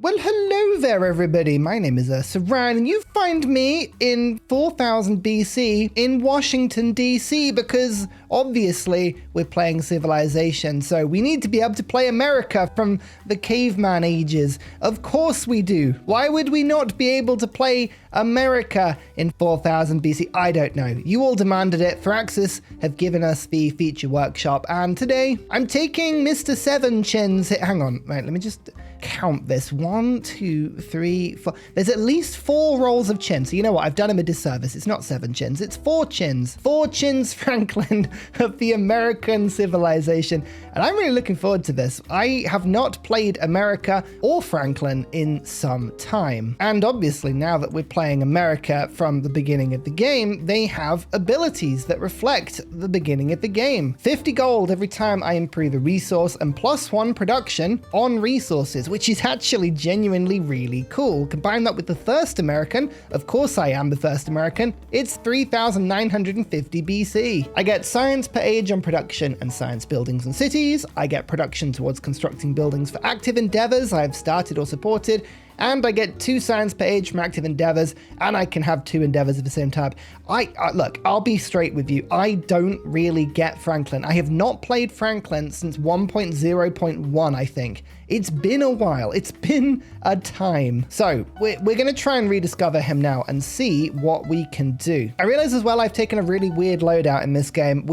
Well, hello there, everybody. My name is Ryan, and you find me in 4000 BC in Washington, DC, because obviously we're playing Civilization, so we need to be able to play America from the caveman ages. Of course we do. Why would we not be able to play America in 4000 BC? I don't know. You all demanded it. Firaxis have given us the feature workshop, and today I'm taking Mr. Seven Chins. Hang on, right, let me just count this. 1, 2, 3, 4. There's at least 4 rolls of chin. So you know what? I've done him a disservice. It's not 7 chins. It's 4 chins. 4 chins Franklin of the American civilization. And I'm really looking forward to this. I have not played America or Franklin in some time. And obviously now that we're playing America from the beginning of the game, they have abilities that reflect the beginning of the game. 50 gold every time I improve a resource and +1 production on resources, which is actually genuinely really cool. Combine that with the first American, of course I am the first American, it's 3950 BC. I get science per age on production and science buildings and cities. I get production towards constructing buildings for active endeavors I've started or supported, and I get 2 science per age from active endeavors, and I can have 2 endeavors of the same type. Look, I'll be straight with you. I don't really get Franklin. I have not played Franklin since 1.0.1, I think. It's been a while. It's been a time. So we're going to try and rediscover him now and see what we can do. I realize as well I've taken a really weird loadout in this game.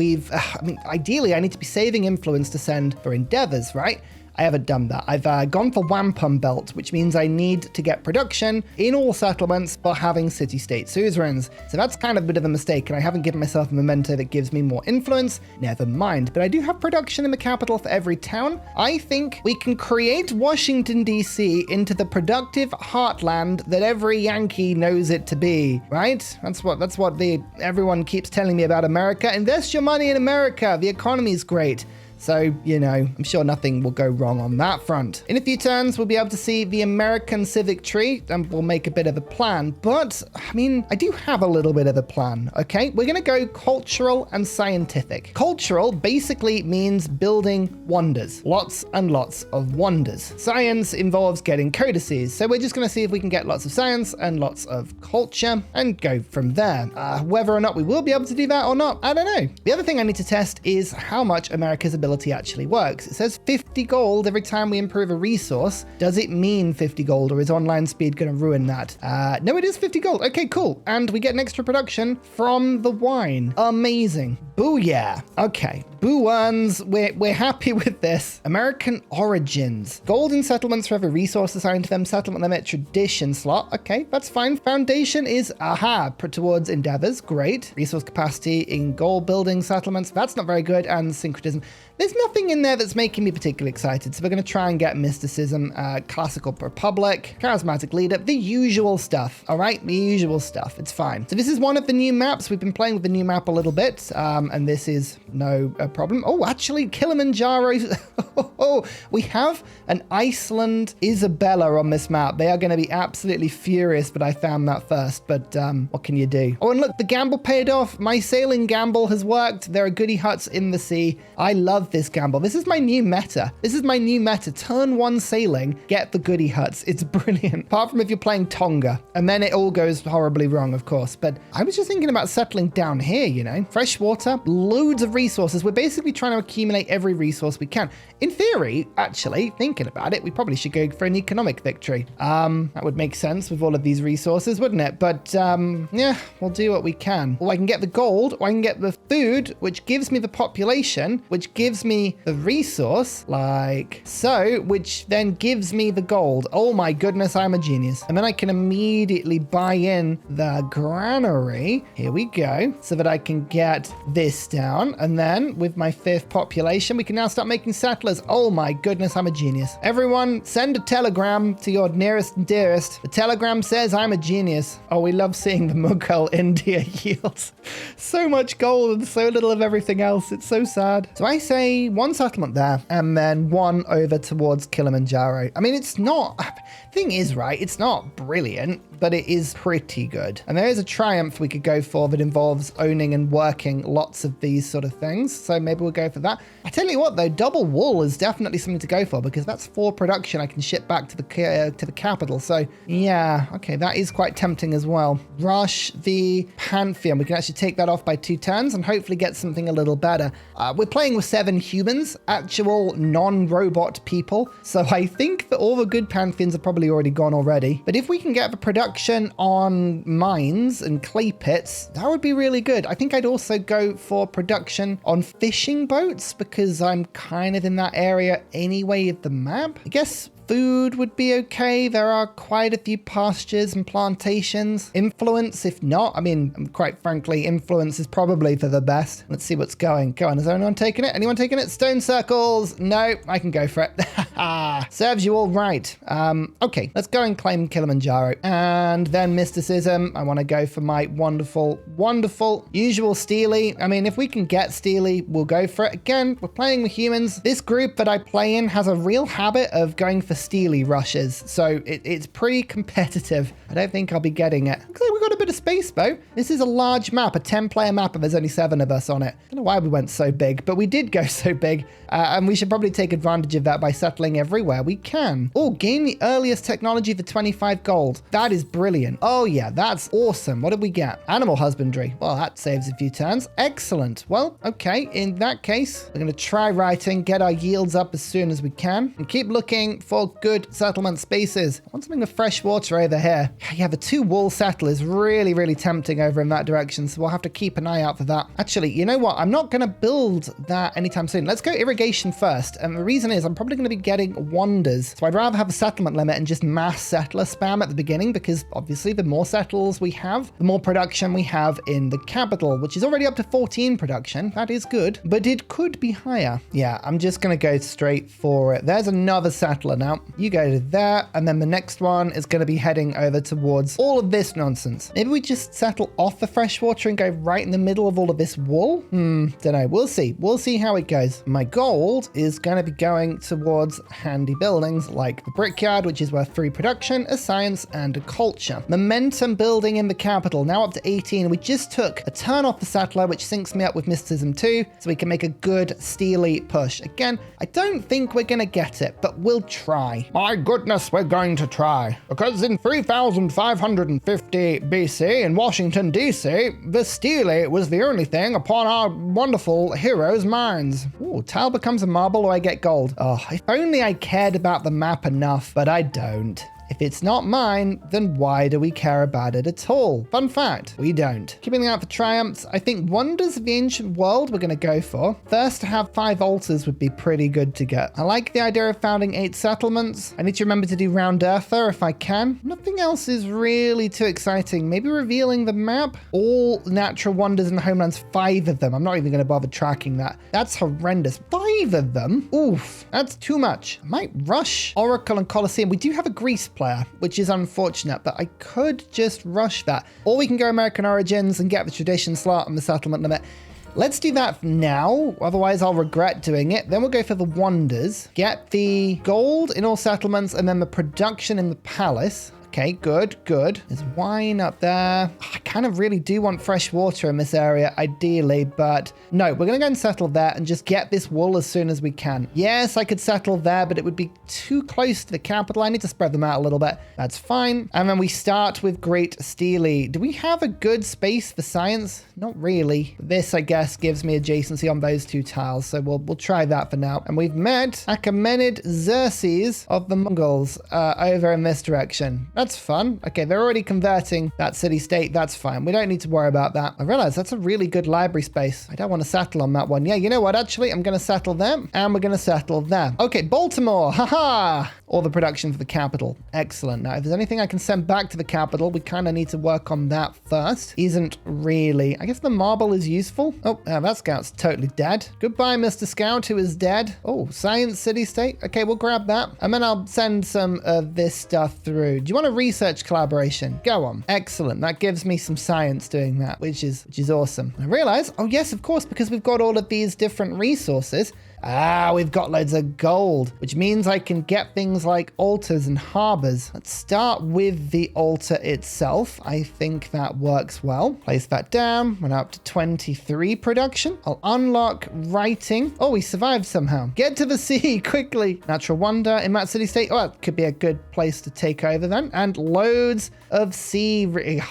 Ideally I need to be saving influence to send for endeavors, right? I haven't done that. I've gone for wampum belt, which means I need to get production in all settlements for having city-state suzerains. So that's kind of a bit of a mistake, and I haven't given myself a memento that gives me more influence. Never mind. But I do have production in the capital for every town. I think we can create Washington, DC into the productive heartland that every Yankee knows it to be, right? That's what everyone keeps telling me about America. Invest your money in America. The economy is great. So, you know, I'm sure nothing will go wrong on that front. In a few turns, we'll be able to see the American civic tree, and we'll make a bit of a plan. But, I do have a little bit of a plan, okay? We're going to go cultural and scientific. Cultural basically means building wonders. Lots and lots of wonders. Science involves getting codices. So we're just going to see if we can get lots of science and lots of culture and go from there. Whether or not we will be able to do that or not, I don't know. The other thing I need to test is how much America's ability actually works. It says 50 gold every time we improve a resource. Does it mean 50 gold, or is online speed going to ruin that? No, it is 50 gold. Okay, cool. And we get an extra production from the wine. Amazing. Booyah. Okay. Boo ones. We're happy with this. American origins. Golden settlements for every resource assigned to them. Settlement limit tradition slot. Okay, that's fine. Foundation is towards endeavors. Great. Resource capacity in gold building settlements. That's not very good. And syncretism. There's nothing in there that's making me particularly excited, so we're going to try and get mysticism, classical republic, charismatic leader, the usual stuff, all right? The usual stuff. It's fine. So this is one of the new maps. We've been playing with the new map a little bit, and this is no problem. Oh, actually, Kilimanjaro. We have an Iceland Isabella on this map. They are going to be absolutely furious, but I found that first. But what can you do? Oh, and look, the gamble paid off. My sailing gamble has worked. There are goody huts in the sea. I love this gamble. This is my new meta. Turn 1 sailing, get the goody huts. It's brilliant. Apart from if you're playing Tonga, and then it all goes horribly wrong, of course. But I was just thinking about settling down here, you know. Fresh water, loads of resources. We're basically trying to accumulate every resource we can. In theory, actually, thinking about it, we probably should go for an economic victory. That would make sense with all of these resources, wouldn't it? But yeah, we'll do what we can. Or I can get the gold, or I can get the food, which gives me the population, which gives me the resource, like so, which then gives me the gold. Oh my goodness, I'm a genius. And then I can immediately buy in the granary. Here we go. So that I can get this down. And then with my 5th population, we can now start making settlers. Oh my goodness, I'm a genius. Everyone, send a telegram to your nearest and dearest. The telegram says I'm a genius. Oh, we love seeing the Mughal India yields so much gold and so little of everything else. It's so sad. So I say say one settlement there and then one over towards Kilimanjaro. I mean, it's not, thing is, right, it's not brilliant, but it is pretty good. And there is a triumph we could go for that involves owning and working lots of these sort of things. So maybe we'll go for that. I tell you what though, double wool is definitely something to go for because that's 4 production I can ship back to the capital. So yeah, okay, that is quite tempting as well. Rush the Pantheon. We can actually take that off by 2 turns and hopefully get something a little better. We're playing with 7 humans, actual non-robot people. So I think that all the good Pantheons are probably already gone already. But if we can get the production on mines and clay pits, that would be really good. I think I'd also go for production on fishing boats because I'm kind of in that area anyway of the map. I guess food would be okay. There are quite a few pastures and plantations. Influence, if not, I mean, quite frankly, influence is probably for the best. Let's see what's going. Go on, is anyone taking it? Anyone taking it? Stone circles. No, I can go for it. Serves you all right. Okay, let's go and claim Kilimanjaro. And then mysticism. I want to go for my wonderful, wonderful, usual Steely. I mean, if we can get Steely, we'll go for it. Again, we're playing with humans. This group that I play in has a real habit of going for Steely rushes, so it's pretty competitive. I don't think I'll be getting it. Looks like we've got a bit of space though. This is a large map, a 10-player map, and there's only 7 of us on it. I don't know why we went so big, but we did go so big, and we should probably take advantage of that by settling everywhere we can. Oh, gain the earliest technology for 25 gold. That is brilliant. Oh yeah, that's awesome. What did we get? Animal husbandry. Well, that saves a few turns. Excellent. Well, okay, in that case, we're going to try writing, get our yields up as soon as we can, and keep looking for good settlement spaces. I want something with fresh water over here. Yeah, the 2 wool settle is really, really tempting over in that direction, so we'll have to keep an eye out for that. Actually, you know what? I'm not going to build that anytime soon. Let's go irrigation first, and the reason is I'm probably going to be getting wonders, so I'd rather have a settlement limit and just mass settler spam at the beginning, because obviously the more settles we have, the more production we have in the capital, which is already up to 14 production. That is good, but it could be higher. Yeah, I'm just going to go straight for it. There's another settler now. You go to there, and then the next one is going to be heading over towards all of this nonsense. Maybe we just settle off the fresh water and go right in the middle of all of this wool? Don't know. We'll see. We'll see how it goes. My gold is going to be going towards handy buildings like the brickyard, which is worth 3 production, a science, and a culture. Momentum building in the capital, now up to 18. We just took a turn off the settler, which syncs me up with mysticism 2, so we can make a good steely push. Again, I don't think we're going to get it, but we'll try. My goodness, we're going to try. Because in 3550 BC in Washington, D.C., the Steely was the only thing upon our wonderful heroes' minds. Ooh, tile becomes a marble or I get gold. Oh, if only I cared about the map enough, but I don't. If it's not mine, then why do we care about it at all? Fun fact, we don't. Keeping an eye out for triumphs, I think wonders of the ancient world we're going to go for. First, to have 5 altars would be pretty good to get. I like the idea of founding 8 settlements. I need to remember to do round earther if I can. Nothing else is really too exciting. Maybe revealing the map. All natural wonders in the homelands, 5 of them. I'm not even going to bother tracking that. That's horrendous. 5 of them? Oof, that's too much. I might rush Oracle and Colosseum. We do have a Greece player, which is unfortunate, but I could just rush that. Or we can go American Origins and get the tradition slot and the settlement limit. Let's do that now, otherwise I'll regret doing it. Then we'll go for the wonders, get the gold in all settlements, and then the production in the palace. Okay, good, good. There's wine up there. I kind of really do want fresh water in this area, ideally, but no, we're going to go and settle there and just get this wool as soon as we can. Yes, I could settle there, but it would be too close to the capital. I need to spread them out a little bit. That's fine. And then we start with Great Steely. Do we have a good space for science? Not really. This, I guess, gives me adjacency on those 2 tiles, so we'll try that for now. And we've met Achaemenid Xerxes of the Mongols over in this direction. That's fun. Okay, they're already converting that city-state. That's fine. We don't need to worry about that. I realize that's a really good library space. I don't want to settle on that one. Yeah, you know what? Actually, I'm going to settle there, and we're going to settle there. Okay, Baltimore. Haha. All the production for the capital. Excellent. Now, if there's anything I can send back to the capital, we kind of need to work on that first. Isn't really. I guess the marble is useful. Oh, that scout's totally dead. Goodbye, Mr. Scout, who is dead. Oh, science city-state. Okay, we'll grab that. And then I'll send some of this stuff through. Do you want a research collaboration? Go on. Excellent. That gives me some science doing that, which is awesome. I realize, oh yes, of course, because we've got all of these different resources, We've got loads of gold, which means I can get things like altars and harbors. Let's start with the altar itself. I think that works well. Place that down. We're now up to 23 production. I'll unlock writing. Oh, we survived somehow. Get to the sea quickly. Natural wonder in that city state. Oh, that could be a good place to take over then. And loads of sea.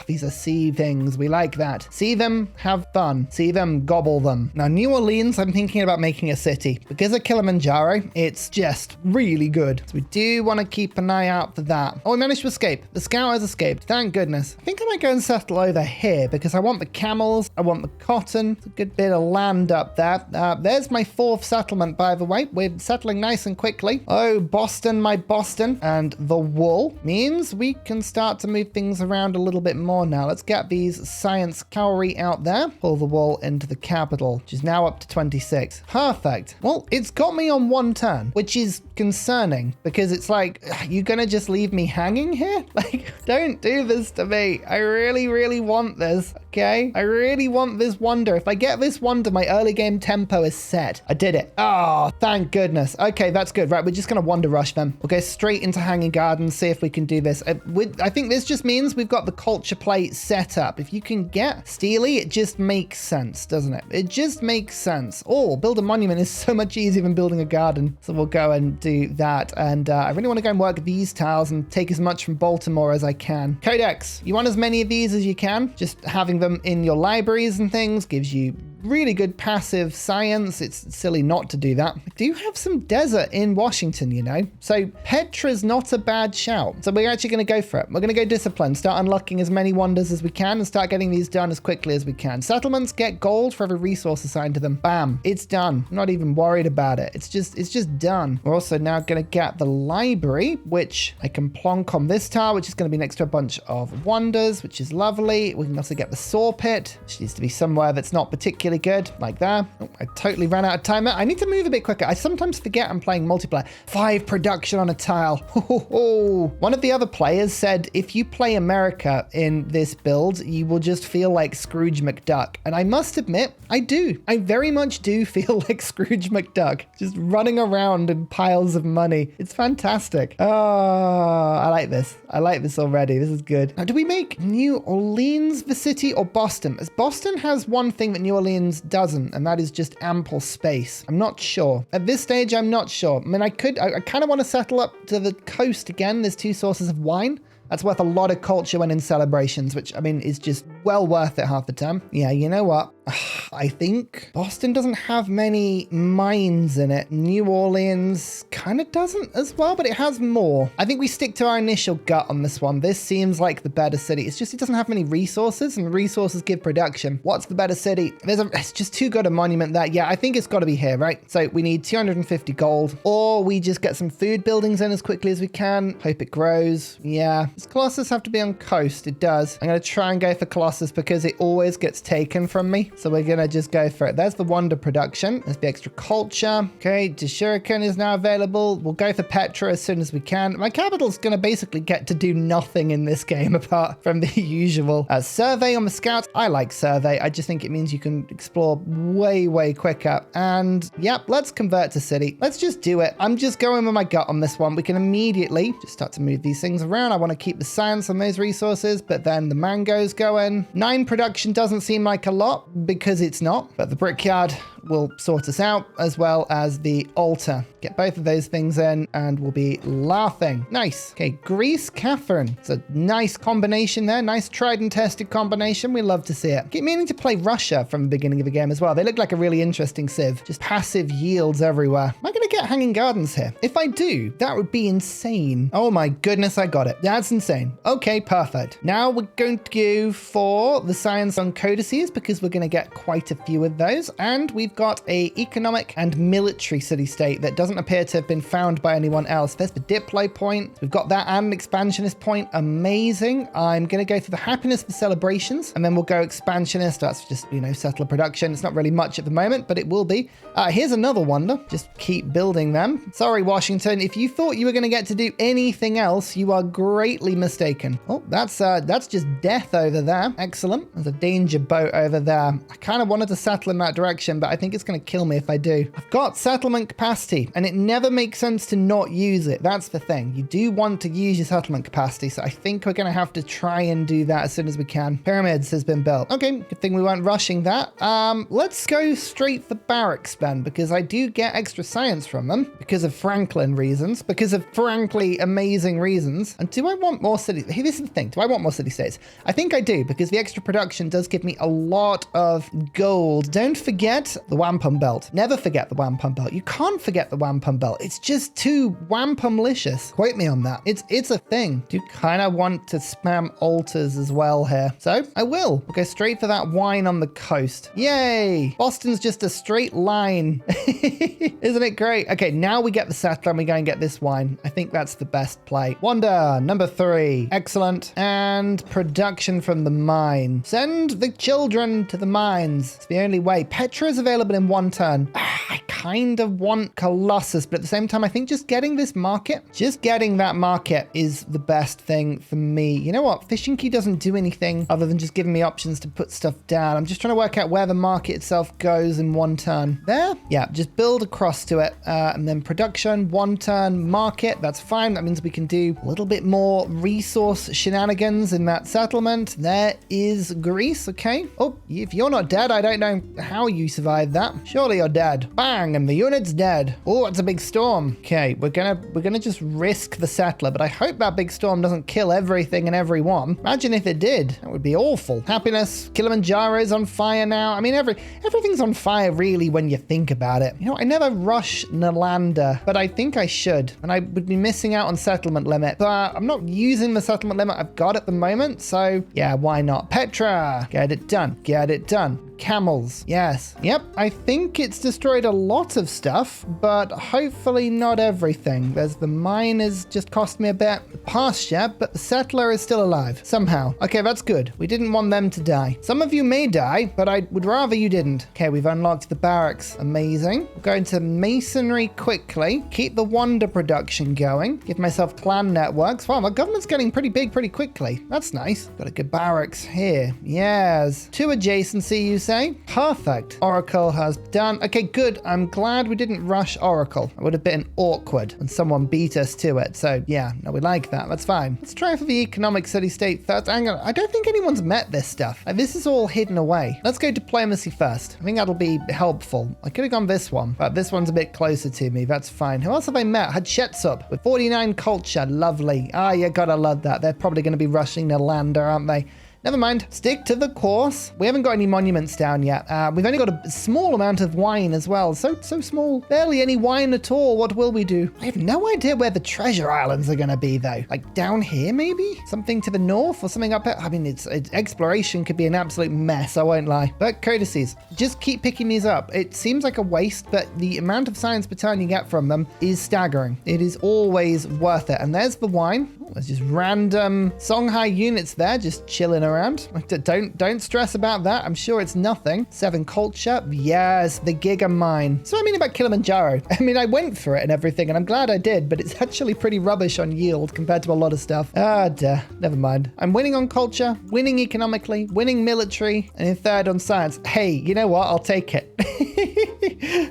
These are sea things. We like that. See them, have fun. See them, gobble them. Now, New Orleans, I'm thinking about making a city. Because of Kilimanjaro, it's just really good. So we do want to keep an eye out for that. Oh, we managed to escape. The scout has escaped. Thank goodness. I think I might go and settle over here because I want the camels. I want the cotton. It's a good bit of land up there. There's my 4th settlement, by the way. We're settling nice and quickly. Oh, Boston, my Boston. And the wool means we can start to move things around a little bit more now. Let's get these science cavalry out there. Pull the wool into the capital, which is now up to 26. Perfect. Well, it's got me on 1 turn, which is concerning because it's like, you gonna just leave me hanging here? Like, don't do this to me. I really, really want this, okay? I really want this wonder. If I get this wonder, my early game tempo is set. I did it. Oh, thank goodness. Okay, that's good. Right, we're just gonna wonder rush them. We'll go straight into Hanging Gardens, see if we can do this. I think this just means we've got the culture plate set up. If you can get Steely, it just makes sense, doesn't it? It just makes sense. Oh, build a monument is so much easier than building a garden. So we'll go and do that. And I really want to go and work these tiles and take as much from Baltimore as I can. Codex, you want as many of these as you can. Just having them in your libraries and things gives you really good passive science. It's silly not to do that. I do have some desert in Washington, you know. So Petra's not a bad shout. So we're actually going to go for it. We're going to go discipline, start unlocking as many wonders as we can and start getting these done as quickly as we can. Settlements get gold for every resource assigned to them. Bam, it's done. I'm not even worried about it. It's just done. We're also now going to get the library, which I can plonk on this tile, which is going to be next to a bunch of wonders, which is lovely. We can also get the saw pit, which needs to be somewhere that's not particularly good, like there. Oh, I totally ran out of time. I need to move a bit quicker. I sometimes forget I'm playing multiplayer. 5 production on a tile. One of the other players said, if you play America in this build, you will just feel like Scrooge McDuck. And I must admit, I do. I very much do feel like Scrooge McDuck, just running around in piles of money. It's fantastic. Oh, I like this. I like this already. This is good. Now, do we make New Orleans the city or Boston? As Boston has one thing that New Orleans doesn't, and that is just ample space. I'm not sure. At this stage, I'm not sure. I mean, I kind of want to settle up to the coast again. There's 2 sources of wine. That's worth a lot of culture when in celebrations, which, I mean, is just well worth it half the time. Yeah, you know what? I think Boston doesn't have many mines in it. New Orleans kind of doesn't as well, but it has more. I think we stick to our initial gut on this one. This seems like the better city. It's just it doesn't have many resources, and resources give production. What's the better city? It's just too good a monument there. Yeah, I think it's got to be here, right? So we need 250 gold, or we just get some food buildings in as quickly as we can. Hope it grows. Yeah. Does Colossus have to be on coast? It does. I'm going to try and go for Colossus because it always gets taken from me. So we're going to just go for it. There's the wonder production. There's the extra culture. Okay, Shuriken is now available. We'll go for Petra as soon as we can. My capital's going to basically get to do nothing in this game apart from the usual. Survey on the scouts. I like survey. I just think it means you can explore way, way quicker. And yep, let's convert to city. Let's just do it. I'm just going with my gut on this one. We can immediately just start to move these things around. I want to keep the science on those resources, but then the mangoes going. 9 production doesn't seem like a lot because it's not, but the brickyard will sort us out, as well as the altar. Get both of those things in and we'll be laughing. Nice. Okay, Greece, Catherine. It's a nice combination there. Nice tried and tested combination. We love to see it. Keep meaning to play Russia from the beginning of the game as well. They look like a really interesting civ. Just passive yields everywhere. Am I going to get Hanging Gardens here? If I do, that would be insane. Oh my goodness, I got it. That's insane. Okay, perfect. Now we're going to go for the science on codices because we're going to get quite a few of those. And we've got a economic and military city-state that doesn't appear to have been found by anyone else. There's the Diplo point. We've got that and an expansionist point. Amazing. I'm going to go for the happiness of the celebrations, and then we'll go expansionist. That's just, you know, settler production. It's not really much at the moment, but it will be. Here's another wonder. Just keep building them. Sorry, Washington. If you thought you were going to get to do anything else, you are greatly mistaken. Oh, that's just death over there. Excellent. There's a danger boat over there. I kind of wanted to settle in that direction, but I think think it's going to kill me if I do. I've got settlement capacity, and it never makes sense to not use it. That's the thing. You do want to use your settlement capacity, so I think we're going to have to try and do that as soon as we can. Pyramids has been built. Okay, good thing we weren't rushing that. Let's go straight for barracks then, because I do get extra science from them because of Franklin reasons, because of frankly amazing reasons. And do I want more cities? Hey, this is the thing. Do I want more city-states? I think I do, because the extra production does give me a lot of gold. Don't forget the wampum belt. Never forget the wampum belt. You can't forget the wampum belt. It's just too wampumlicious. Quote me on that. It's a thing. Do kind of want to spam altars as well here. So I will. We'll go straight for that wine on the coast. Yay! Boston's just a straight line. Isn't it great? Okay, now we get the settler and we go and get this wine. I think that's the best play. Wonder, number 3. Excellent. And production from the mine. Send the children to the mines. It's the only way. Petra is available in 1 turn. I kind of want Colossus, but at the same time, I think just getting this market, just getting that market is the best thing for me. You know what? Fishing key doesn't do anything other than just giving me options to put stuff down. I'm just trying to work out where the market itself goes in 1 turn. There? Yeah, just build across to it. And then production, 1 turn, market. That's fine. That means we can do a little bit more resource shenanigans in that settlement. There is Greece. Okay. Oh, if you're not dead, I don't know how you survived that. Surely you're dead. Bang, and the unit's dead. Oh, it's a big storm. Okay, we're gonna just risk the settler, but I hope that big storm doesn't kill everything and everyone. Imagine if it did. That would be awful. Happiness, Kilimanjaro's on fire now. I mean, everything's on fire really when you think about it. You know, I never rush Nalanda, but I think I should, and I would be missing out on settlement limit. But I'm not using the settlement limit I've got at the moment, so yeah, why not? Petra, get it done. Get it done. Camels, yes. Yep, I think it's destroyed a lot of stuff, but hopefully not everything. There's the mine has just cost me a bit. The pasture, but the settler is still alive, somehow. Okay, that's good. We didn't want them to die. Some of you may die, but I would rather you didn't. Okay, we've unlocked the barracks. Amazing. We'll go into masonry quickly. Keep the wonder production going. Give myself clan networks. Wow, my government's getting pretty big pretty quickly. That's nice. Got a good barracks here. Yes. 2 adjacency, you say? Perfect. Oracle has done. Okay, good. I'm glad we didn't rush Oracle. It would have been awkward when someone beat us to it. So yeah, no, we like that. That's fine. Let's try for the economic city-state first. Hang on. I don't think anyone's met this stuff. Like, this is all hidden away. Let's go diplomacy first. I think that'll be helpful. I could have gone this one, but this one's a bit closer to me. That's fine. Who else have I met? Hatshepsut with 49 culture. Lovely. Ah, you gotta love that. They're probably going to be rushing Nalanda, aren't they? Never mind. Stick to the course. We haven't got any monuments down yet. We've only got a small amount of wine as well. So small. Barely any wine at all. What will we do? I have no idea where the treasure islands are going to be, though. Like down here, maybe? Something to the north or something up here? I mean, it's exploration could be an absolute mess. I won't lie. But codices. Just keep picking these up. It seems like a waste, but the amount of science per turn you get from them is staggering. It is always worth it. And there's the wine. Oh, there's just random Songhai units there, just chilling around. Don't stress about that. I'm sure it's nothing. 7 culture. Yes, the Giga Mine. So I mean about Kilimanjaro. I mean, I went for it and everything, and I'm glad I did, but it's actually pretty rubbish on yield compared to a lot of stuff. Ah, duh. Never mind. I'm winning on culture, winning economically, winning military, and in 3rd on science. Hey, you know what? I'll take it.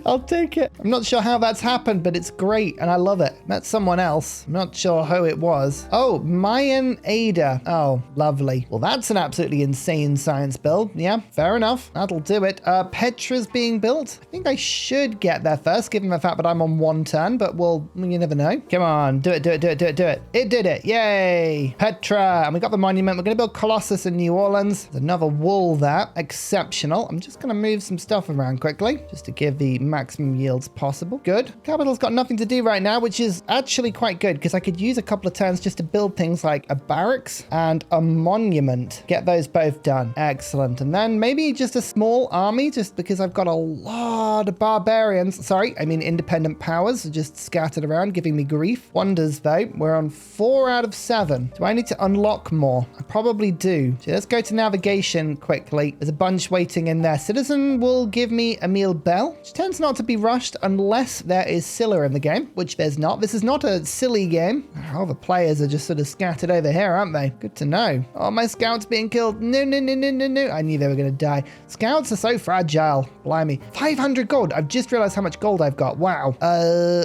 I'll take it. I'm not sure how that's happened, but it's great, and I love it. Met someone else. I'm not sure who it was. Oh, Mayan Ada. Oh, lovely. Well, that's an absolutely insane science build. Yeah, fair enough. That'll do it. Petra's being built. I think I should get there first, given the fact that I'm on 1 turn, but you never know. Come on, do it. It did it. Yay. Petra. And we got the monument. We're going to build Colossus in New Orleans. There's another wall there. Exceptional. I'm just going to move some stuff around quickly, just to give the maximum yields possible. Good. Capital's got nothing to do right now, which is actually quite good, because I could use a couple of turns just to build things like a barracks and a monument. Get those both done. Excellent. And then maybe just a small army, just because I've got a lot of barbarians. Sorry, I mean independent powers just scattered around, giving me grief. Wonders, though. We're on 4 out of 7. Do I need to unlock more? I probably do. So let's go to navigation quickly. There's a bunch waiting in there. Citizen will give me Emil Bell, which tends not to be rushed unless there is Scylla in the game, which there's not. This is not a silly game. All the players are just sort of scattered over here, aren't they? Good to know. Oh, my scouts being killed. No, no, no, no, no, no. I knew they were going to die. Scouts are so fragile. Blimey. 500 gold. I've just realized how much gold I've got. Wow.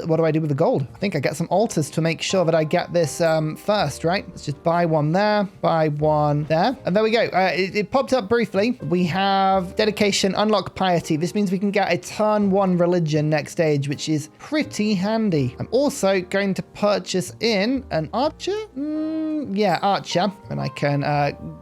What do I do with the gold? I think I get some altars to make sure that I get this first, right? Let's just buy one there, buy one there. And there we go. It popped up briefly. We have dedication, unlock piety. This means we can get a turn 1 religion next stage, which is pretty handy. I'm also going to purchase in an archer. Yeah, archer. And I can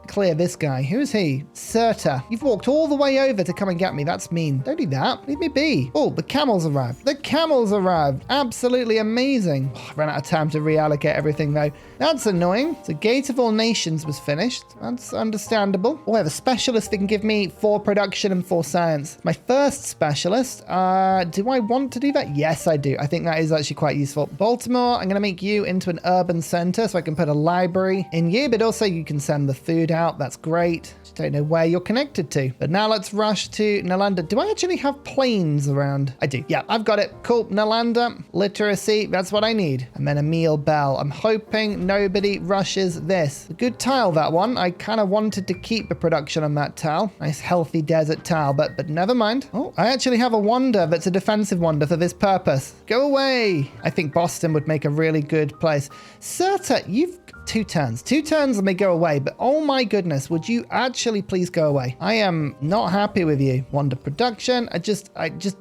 clear this guy. Who is he? Serta. You've walked all the way over to come and get me. That's mean. Don't do that. Leave me be. Oh, the camels arrived. The camels arrived. Absolutely amazing. Oh, I ran out of time to reallocate everything though. That's annoying. So Gate of All Nations was finished. That's understandable. Oh, I have a specialist that can give me 4 production and 4 science. My first specialist. Do I want to do that? Yes, I do. I think that is actually quite useful. Baltimore, I'm going to make you into an urban center so I can put a library in you, but also you can send the food out. That's great. Just don't know where you're connected to. But now let's rush to Nalanda. Do I actually have planes around? I do. Yeah, I've got it. Cool. Nalanda, literacy. That's what I need. And then a meal bell. I'm hoping nobody rushes this. A good tile, that one. I kind of wanted to keep the production on that tile. Nice healthy desert tile, but never mind. Oh, I actually have a wonder that's a defensive wonder for this purpose. Go away. I think Boston would make a really good place. Serta, you've 2 turns. 2 turns and they go away, but oh my goodness, would you actually please go away? I am not happy with you. Wonder production. I just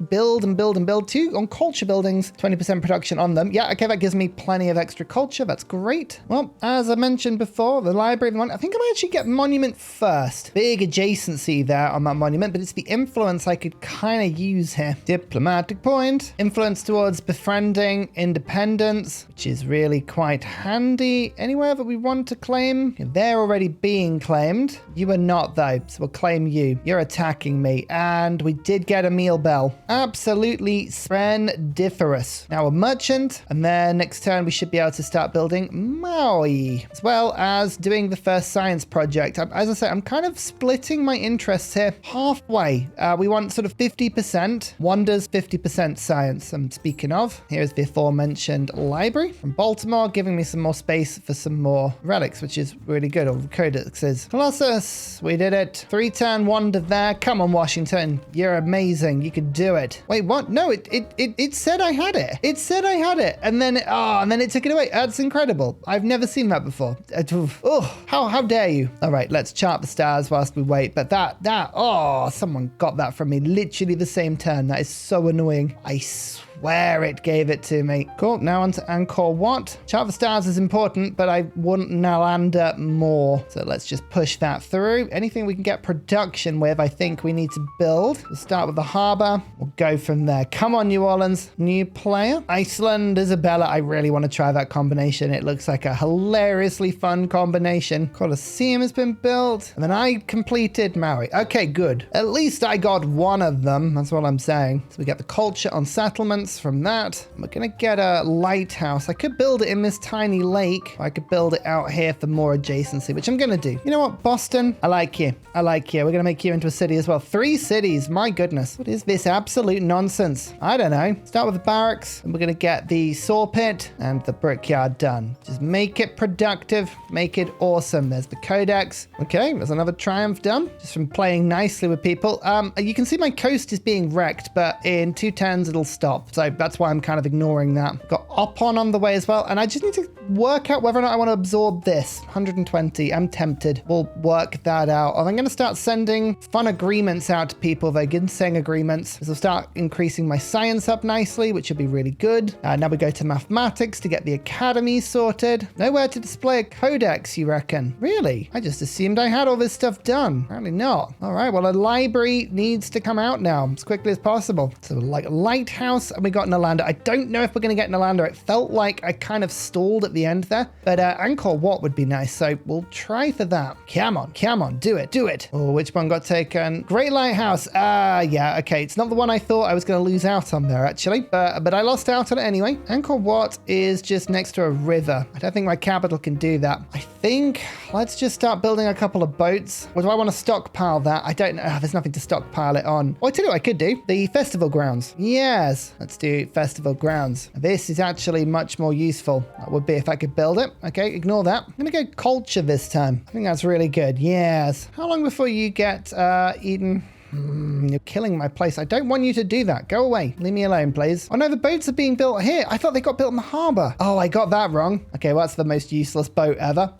build and build and build. 2 on culture buildings, 20% production on them. Yeah, okay, that gives me plenty of extra culture. That's great. Well, as I mentioned before, the library, I think I might actually get monument first. Big adjacency there on that monument, but it's the influence I could kind of use here. Diplomatic point. Influence towards befriending independence, which is really quite handy. Anywhere that we want to claim, they're already being claimed. You are not though, so we'll claim you. You're attacking me, and we did get a meal bell. Absolutely splendiferous. Now a merchant, and then next turn we should be able to start building Maui, as well as doing the first science project. As I say, I'm kind of splitting my interests here halfway. We want sort of 50% wonders, 50% science. I'm speaking of, here's the aforementioned library from Baltimore, giving me some more space for some more relics, which is really good, or codexes. Colossus, we did it. 3-turn wonder there. Come on, Washington. You're amazing. You could do it. Wait, what? No, it said I had it. It said I had it. And then it took it away. That's incredible. I've never seen that before. Oh, how dare you? All right, let's chart the stars whilst we wait. But someone got that from me literally the same turn. That is so annoying. I swear it gave it to me. Cool, now on to Angkor Wat. Chart the stars is important, but I want Nalanda more. So let's just push that through. Anything we can get production with, I think we need to build. We'll start with the harbor. We'll go from there. Come on, New Orleans. New player. Iceland, Isabella. I really want to try that combination. It looks like a hilariously fun combination. Colosseum has been built. And then I completed Maui. Okay, good. At least I got one of them. That's what I'm saying. So we get the culture on settlements from that. We're going to get a lighthouse. I could build it in this tiny lake. I could build it out here for more adjacency, which I'm going to do. You know what, Boston? I like you. I like you. We're going to make you into a city as well. 3 cities. My goodness. What is this absolute nonsense? I don't know. Start with the barracks, and we're going to get the saw pit and the brickyard done. Just make it productive. Make it awesome. There's the codex. Okay, there's another triumph done. Just from playing nicely with people. You can see my coast is being wrecked, but in 2 turns it'll stop. So that's why I'm kind of ignoring that. Got Opon on the way as well. And I just need to work out whether or not I want to absorb this. 120. I'm tempted. We'll work that out. I'm going to start sending fun agreements out to people. They're ginseng agreements. So I'll start increasing my science up nicely, which will be really good. Now we go to mathematics to get the academy sorted. Nowhere to display a codex, you reckon? Really? I just assumed I had all this stuff done. Apparently not. All right. Well, a library needs to come out now as quickly as possible. So like lighthouse, we got Nalanda. I don't know if we're going to get Nalanda. It felt like I kind of stalled at the end there, but Angkor Wat would be nice. So we'll try for that. Come on, do it. Oh, which one got taken? Great Lighthouse. Yeah, okay. It's not the one I thought I was going to lose out on there, actually, but I lost out on it anyway. Angkor Wat is just next to a river. I don't think my capital can do that. I think let's just start building a couple of boats. Or do I want to stockpile that? I don't know. There's nothing to stockpile it on. Oh, I tell you what I could do. The festival grounds. Yes, let's do festival grounds. This is actually much more useful. That would be if I could build it. Okay, ignore that. I'm going to go culture this time. I think that's really good. Yes. How long before you get eaten? You're killing my place. I don't want you to do that. Go away. Leave me alone, please. Oh no, the boats are being built here. I thought they got built in the harbor. Oh, I got that wrong. Okay, well, that's the most useless boat ever.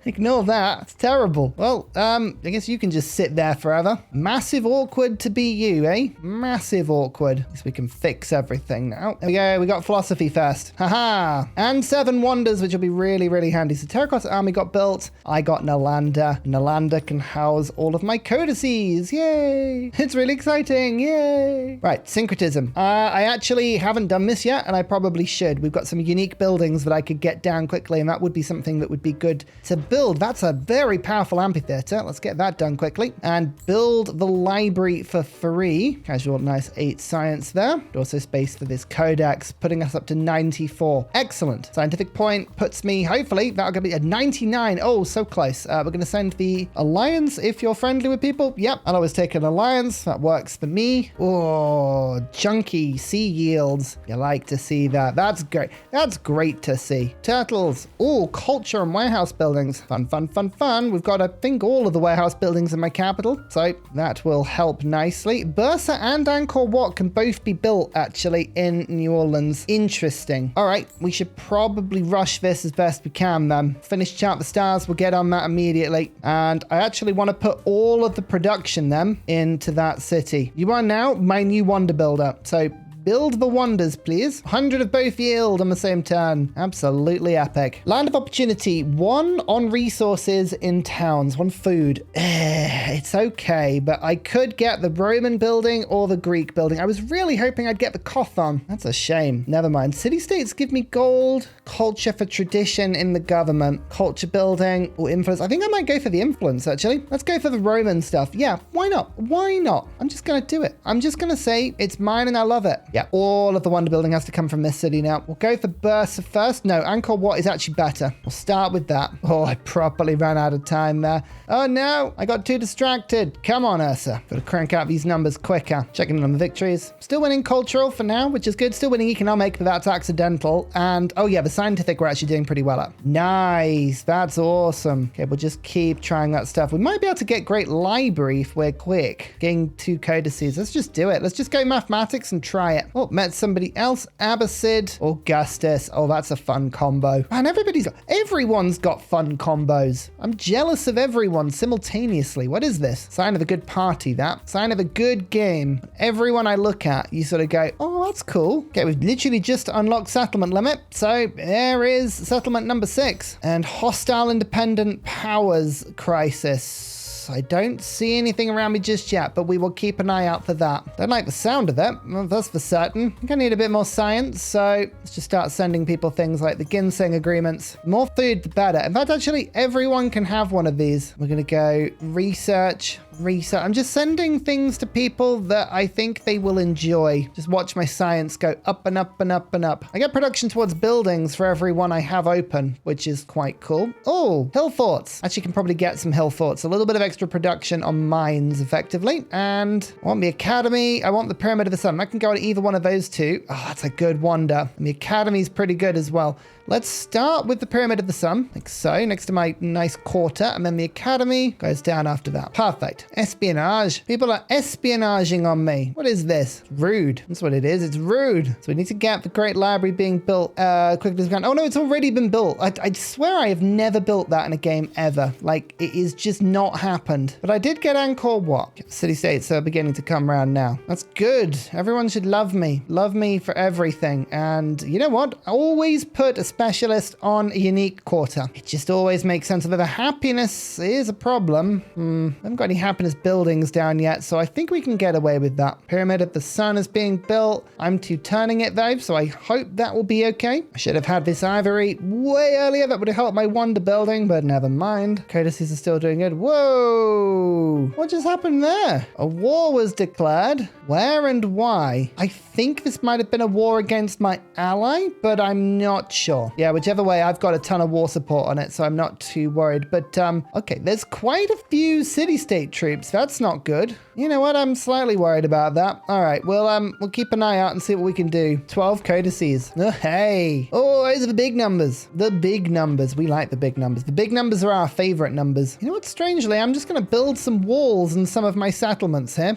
Ignore that. It's terrible. Well, I guess you can just sit there forever. Massive awkward to be you, eh? Massive awkward. At least we can fix everything now. There we go. We got philosophy first. Haha. And 7 wonders, which will be really, really handy. So Terracotta Army got built. I got Nalanda. Nalanda can house all of my codices. Yay. It's really exciting. Yay. Right. Syncretism. I actually haven't done this yet, and I probably should. We've got some unique buildings that I could get down quickly, and that would be something that would be good to build. That's a very powerful amphitheater. Let's get that done quickly and build the library for free. Casual, nice 8 science there. Also space for this codex, putting us up to 94. Excellent. Scientific point puts me, hopefully, that'll be a 99. Oh, so close. We're going to send the alliance if you're friendly with people. Yep, I'll always take an alliance. That works for me. Oh, chunky sea yields. You like to see that. That's great. That's great to see. Turtles. Oh, culture and warehouse buildings. Fun. We've got, I think, all of the warehouse buildings in my capital, so that will help nicely. Bursa and Angkor Wat can both be built, actually, in New Orleans. Interesting. All right, we should probably rush this as best we can, then. Finish Chart the Stars. We'll get on that immediately. And I actually want to put all of the production, then, into that city. You are now my new wonder builder, so build the wonders, please. 100 of both yield on the same turn. Absolutely epic. Land of opportunity. 1 on resources in towns. 1 food. It's okay, but I could get the Roman building or the Greek building. I was really hoping I'd get the Kothon. That's a shame. Never mind. City-states give me gold. Culture for tradition in the government. Culture building or influence. I think I might go for the influence, actually. Let's go for the Roman stuff. Yeah, why not? Why not? I'm just going to do it. I'm just going to say it's mine and I love it. Yeah, all of the wonder building has to come from this city now. We'll go for Bursa first. No, Angkor Wat is actually better. We'll start with that. Oh, I properly ran out of time there. Oh no, I got too distracted. Come on, Ursa. Got to crank out these numbers quicker. Checking in on the victories. Still winning cultural for now, which is good. Still winning economic, but that's accidental. And oh yeah, the scientific we're actually doing pretty well at. Nice. That's awesome. Okay, we'll just keep trying that stuff. We might be able to get great library if we're quick. Getting 2 codices. Let's just do it. Let's just go mathematics and try it. Oh, met somebody else. Abbasid, Augustus. Oh, that's a fun combo. Man, everyone's got fun combos. I'm jealous of everyone simultaneously. What is this? Sign of a good party, that. Sign of a good game. Everyone I look at, you sort of go, oh, that's cool. Okay, we've literally just unlocked settlement limit. So there is settlement number 6. And hostile independent powers crisis. I don't see anything around me just yet, but we will keep an eye out for that. Don't like the sound of it. Well, that's for certain. I think I need a bit more science, so let's just start sending people things like the ginseng agreements. More food, the better. In fact, actually, everyone can have one of these. We're going to go research. I'm just sending things to people that I think they will enjoy. Just watch my science go up and up and up and up. I get production towards buildings for every one I have open, which is quite cool. Oh, hill forts. Actually can probably get some hill forts. A little bit of extra production on mines effectively. And I want the academy. I want the pyramid of the sun. I can go to either one of those 2. Oh, that's a good wonder. And the academy is pretty good as well. Let's start with the Pyramid of the Sun, like so, next to my nice quarter, and then the Academy goes down after that. Perfect. Espionage. People are espionaging on me. What is this? Rude. That's what it is. It's rude. So we need to get the Great Library being built quickly as we can. Oh no, it's already been built. I swear I have never built that in a game ever. Like, it is just not happened. But I did get Angkor Wat. City-states are beginning to come around now. That's good. Everyone should love me. Love me for everything. And you know what? I always put a specialist on a unique quarter. It just always makes sense of it. The happiness is a problem. I haven't got any happiness happiness buildings down yet, so I think we can get away with that. Pyramid of the Sun is being built. I'm turning it though, so I hope that will be okay. I should have had this ivory way earlier. That would have helped my wonder building, but never mind. Codices are still doing good. Whoa! What just happened there? A war was declared. Where and why? I think this might have been a war against my ally, but I'm not sure. Yeah, whichever way, I've got a ton of war support on it, so I'm not too worried. But, okay, there's quite a few city-state troops. That's not good. You know what? I'm slightly worried about that. All right, we'll keep an eye out and see what we can do. 12 codices. Oh, hey. Oh, those are the big numbers. The big numbers. We like the big numbers. The big numbers are our favorite numbers. You know what? Strangely, I'm just going to build some walls in some of my settlements here.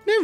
No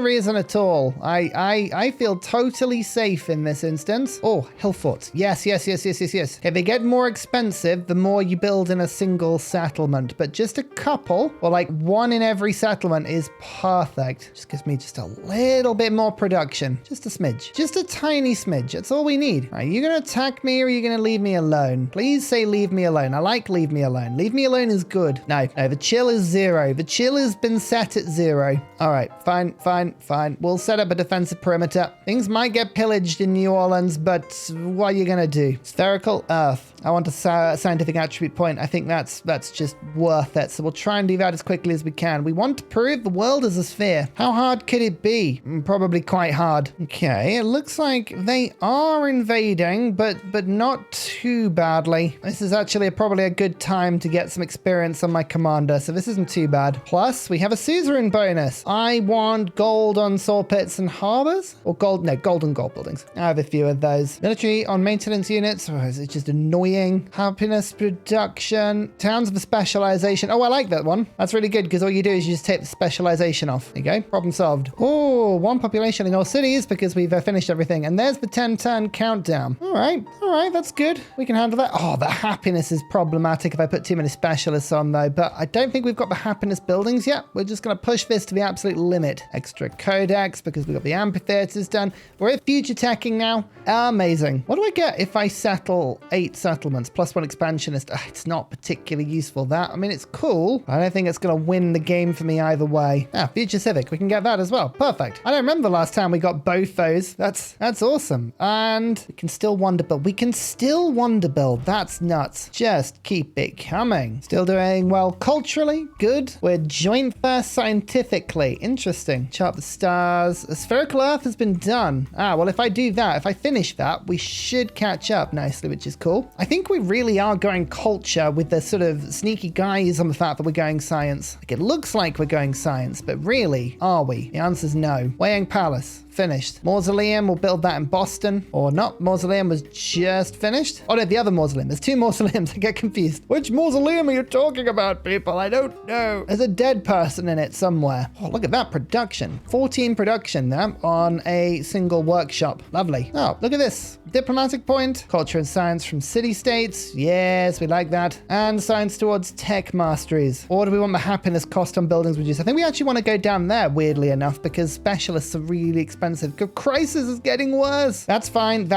reason at all. I feel totally safe in this instance. Oh, hill forts. Yes. Okay, they get more expensive the more you build in a single settlement, but just a couple, or like one in every settlement is perfect. Just gives me just a little bit more production. Just a smidge. Just a tiny smidge. That's all we need. Are you gonna attack me or are you gonna leave me alone? Please say leave me alone. I like leave me alone. Leave me alone is good. No, the chill is 0. The chill has been set at 0. All right. Fine. We'll set up a defensive perimeter. Things might get pillaged in New Orleans, but what are you gonna do? Spherical Earth. I want a scientific attribute point. I think that's just worth it. So we'll try and do that as quickly as we can. We want to prove the world is a sphere. How hard could it be? Probably quite hard. Okay, it looks like they are invading, but not too badly. This is actually probably a good time to get some experience on my commander, so this isn't too bad. Plus, we have a suzerain bonus. I want gold on saw pits and harbors, or gold and gold buildings. I have a few of those. Military on maintenance units. Oh, is it just annoying? Happiness production. Towns of specialization. Oh, I like that one. That's really good because all you do is you just take the specialization off. There you go. Problem solved. Oh, 1 population in all cities because we've finished everything. And there's the 10-turn countdown. All right. That's good. We can handle that. Oh, the happiness is problematic if I put too many specialists on though, but I don't think we've got the happiness buildings yet. We're just going to push this to the absolute limit. Extra codex because we've got the amphitheaters done. We're at future teching now. Amazing. What do I get if I settle 8 settlements plus 1 expansionist? It's not particularly useful, that. I mean, it's cool. I don't think it's going to win the game for me either way. Future civic. We can get that as well. Perfect. I don't remember the last time we got both those. That's awesome. And we can still wonder build. We can still wonder build. That's nuts. Just keep it coming. Still doing well culturally. Good. We're joint first scientifically. Interesting. Chart the stars. A spherical Earth has been done. Well, if I do that, if I finish that, we should catch up nicely, which is cool. I think we really are going culture with the sort of sneaky guise on the fact that we're going science. Like, it looks like we're going science, but really, are we? The answer's no. Weighing Palace. Finished. Mausoleum, we'll build that in Boston. Or not. Mausoleum was just finished. Oh no, the other mausoleum. There's 2 mausoleums. I get confused. Which mausoleum are you talking about, people? I don't know. There's a dead person in it somewhere. Oh, look at that production. 14 production there on a single workshop. Lovely. Oh, look at this. Diplomatic point. Culture and science from city-states. Yes, we like that. And science towards tech masteries. Or do we want the happiness cost on buildings reduced? I think we actually want to go down there, weirdly enough, because specialists are really expensive. Crisis is getting worse. That's fine.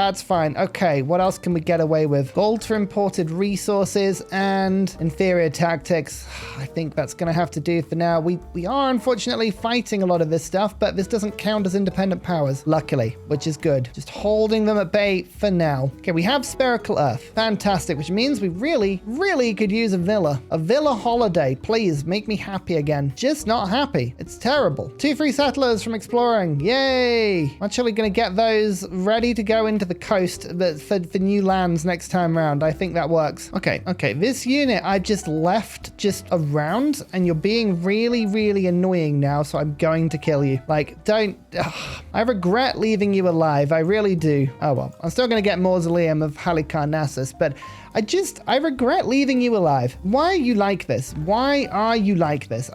Okay, what else can we get away with? Gold for imported resources and inferior tactics. I think that's going to have to do for now. We are unfortunately fighting a lot of this stuff, but this doesn't count as independent powers, luckily, which is good. Just holding them at bay for now. Okay, we have spherical Earth. Fantastic, which means we really could use a villa. A villa holiday. Please make me happy again. Just not happy. It's terrible. 2 free settlers from exploring. Yay! Actually going to get those ready to go into the coast for new lands next time round. I think that works. Okay. This unit I've just left just around, and you're being really annoying now, so I'm going to kill you. Like, don't... I regret leaving you alive. I really do. Oh well. I'm still going to get Mausoleum of Halicarnassus, but I regret leaving you alive. Why are you like this?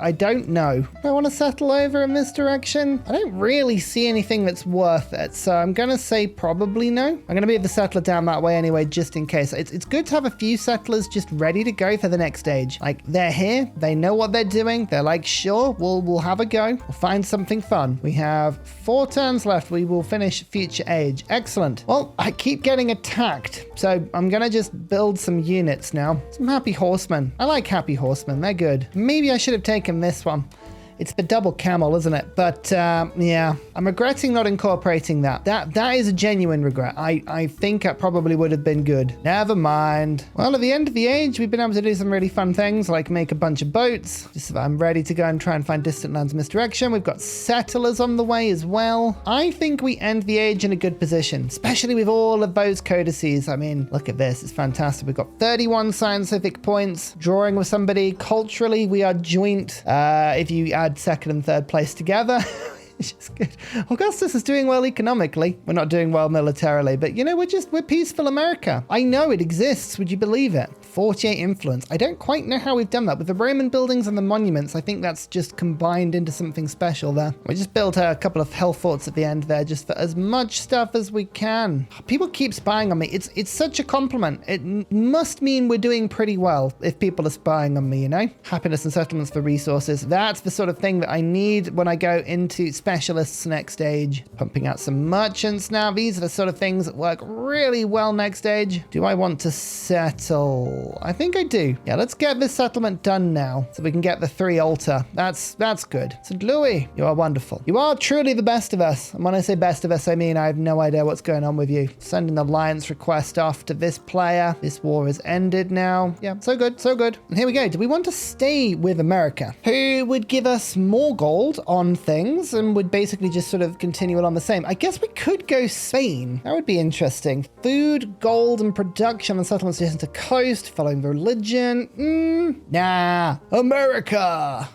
I don't know. Do I want to settle over in this direction? I don't really see anything that's worth it, so I'm going to say probably no. I'm going to move the settler down that way anyway, just in case. It's good to have a few settlers just ready to go for the next stage. Like, they're here. They know what they're doing. They're like, sure, we'll have a go. We'll find something fun. We have 4 turns left. We will finish Future Age. Excellent. Well, I keep getting attacked, so I'm going to just build build some units now. Some happy horsemen. I like happy horsemen. They're good. Maybe I should have taken this one. It's the double camel, isn't it? But yeah, I'm regretting not incorporating that. That is a genuine regret. I think that probably would have been good. Never mind. Well, at the end of the age, we've been able to do some really fun things, like make a bunch of boats. I'm ready to go and try and find distant lands misdirection. We've got settlers on the way as well. I think we end the age in a good position, especially with all of those codices. I mean, look at this. It's fantastic. We've got 31 scientific points. Drawing with somebody. Culturally, we are joint. If you add second and third place together. It's just good. Augustus is doing well economically. We're not doing well militarily, but you know, we're peaceful America. I know it exists. Would you believe it? 48 influence. I don't quite know how we've done that. With the Roman buildings and the monuments, I think that's just combined into something special there. We just built a couple of hell forts at the end there just for as much stuff as we can. People keep spying on me. It's such a compliment. It must mean we're doing pretty well if people are spying on me, you know? Happiness and settlements for resources. That's the sort of thing that I need when I go into specialists next stage. Pumping out some merchants now. These are the sort of things that work really well next stage. Do I want to settle? I think I do. Yeah, let's get this settlement done now so we can get the 3 altar. That's good. St. Louis, you are wonderful. You are truly the best of us. And when I say best of us, I mean I have no idea what's going on with you. Send an alliance request off to this player. This war has ended now. Yeah, so good, so good. And here we go. Do we want to stay with America? Who would give us more gold on things and would basically just sort of continue along the same? I guess we could go Spain. That would be interesting. Food, gold, and production and settlements adjacent to coast. Following the religion. Nah. America.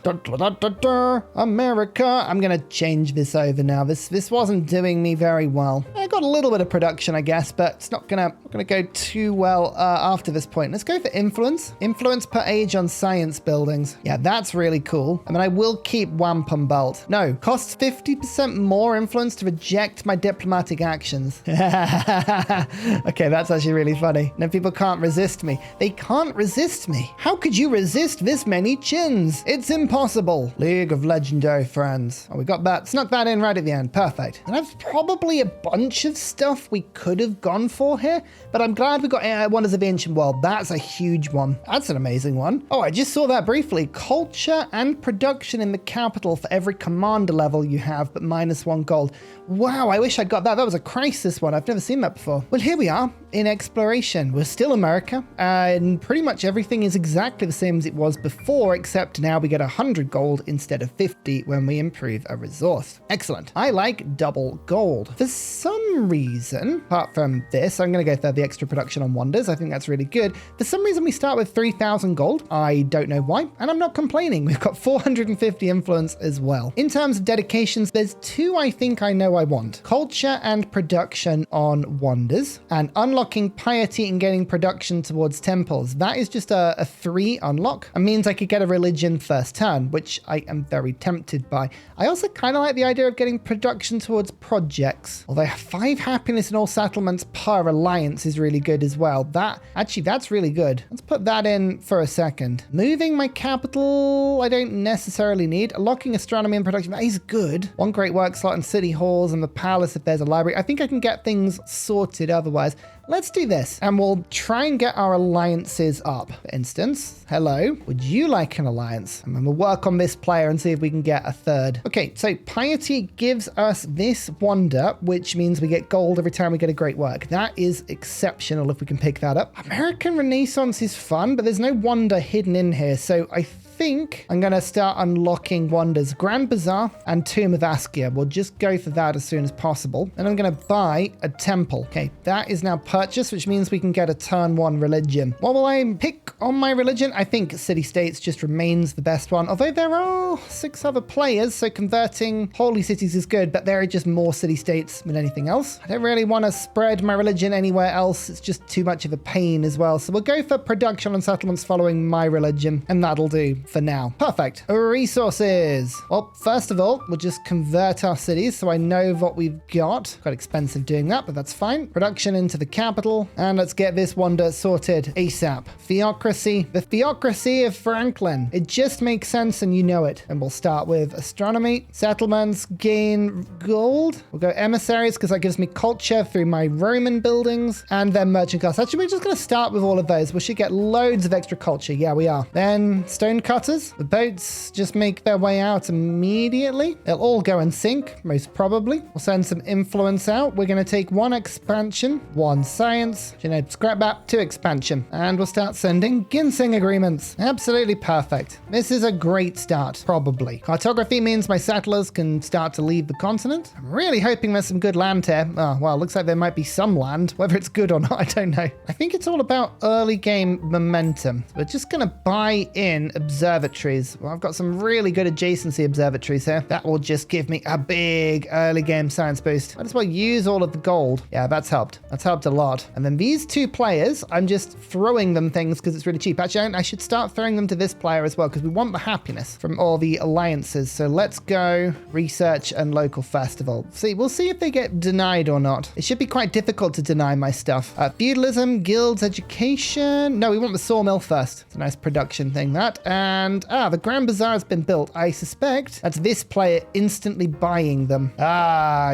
America. I'm going to change this over now. This wasn't doing me very well. I got a little bit of production, I guess, but it's not gonna go too well after this point. Let's go for influence. Influence per age on science buildings. Yeah, that's really cool. I mean, I will keep wampum belt. No, costs 50% more influence to reject my diplomatic actions. Okay, that's actually really funny. No, people can't resist me. They can't resist me. How could you resist this many chins? It's impossible. League of Legendary Friends. Oh, we got that. Snuck that in right at the end. Perfect. And that's probably a bunch of stuff we could have gone for here, but I'm glad we got Wonders of the Ancient World. That's a huge one. That's an amazing one. Oh, I just saw that briefly. Culture and production in the capital for every commander level you have, but -1 gold. Wow, I wish I'd got that. That was a crisis one. I've never seen that before. Well, here we are in exploration. We're still America, and pretty much everything is exactly the same as it was before, except now we get 100 gold instead of 50 when we improve a resource. Excellent. I like double gold. For some reason, apart from this, I'm going to go for the extra production on wonders. I think that's really good. For some reason, we start with 3,000 gold. I don't know why, and I'm not complaining. We've got 450 influence as well. In terms of dedications, there's 2 I think I know I want. Culture and production on wonders, and unlocking piety and getting production towards temples. That is just a 3 unlock. It means I could get a religion first turn, which I am very tempted by. I also kind of like the idea of getting production towards projects. Although 5 happiness in all settlements per alliance is really good as well. That's really good. Let's put that in for a second. Moving my capital, I don't necessarily need. Unlocking astronomy and production, that is good. 1 great work slot in city halls and the palace if there's a library. I think I can get things sorted otherwise. Let's do this, and we'll try and get our alliances up. For instance, hello, would you like an alliance? And then we'll work on this player and see if we can get a 3rd. Okay, so piety gives us this wonder, which means we get gold every time we get a great work. That is exceptional if we can pick that up. American Renaissance is fun, but there's no wonder hidden in here, so I think I'm going to start unlocking wonders. Grand Bazaar and Tomb of Askia. We'll just go for that as soon as possible. And I'm going to buy a temple. Okay, that is now purchased, which means we can get a turn 1 religion. What will I pick on my religion? I think city-states just remains the best one. Although there are 6 other players, so converting holy cities is good, but there are just more city-states than anything else. I don't really want to spread my religion anywhere else. It's just too much of a pain as well. So we'll go for production and settlements following my religion, and that'll do for now. Perfect. Resources. Well, first of all, we'll just convert our cities so I know what we've got. Quite expensive doing that, but that's fine. Production into the capital, and let's get this wonder sorted ASAP. Theocracy theocracy of Franklin. It just makes sense and you know it. And we'll start with astronomy. Settlements gain gold. We'll go emissaries because that gives me culture through my Roman buildings, and then merchant class. Actually, we're just going to start with all of those. We should get loads of extra culture. Yeah, we are. Then stone cutters. The boats just make their way out immediately. They'll all go and sink, most probably. We'll send some influence out. We're going to take 1 expansion, 1 science, scrap that, 2 expansion, and we'll start sending ginseng agreements. Absolutely perfect. This is a great start, probably. Cartography means my settlers can start to leave the continent. I'm really hoping there's some good land here. Oh, well, looks like there might be some land. Whether it's good or not, I don't know. I think it's all about early game momentum. We're just going to buy in observatories. Well, I've got some really good adjacency observatories here. That will just give me a big early game science boost. Might as well use all of the gold. Yeah, that's helped. That's helped a lot. And then these 2 players, I'm just throwing them things because it's really cheap. Actually, I should start throwing them to this player as well because we want the happiness from all the alliances. So let's go research and local festival. See, we'll see if they get denied or not. It should be quite difficult to deny my stuff. Feudalism, guilds, education. No, we want the sawmill first. It's a nice production thing, that. And the Grand Bazaar has been built. I suspect that's this player instantly buying them.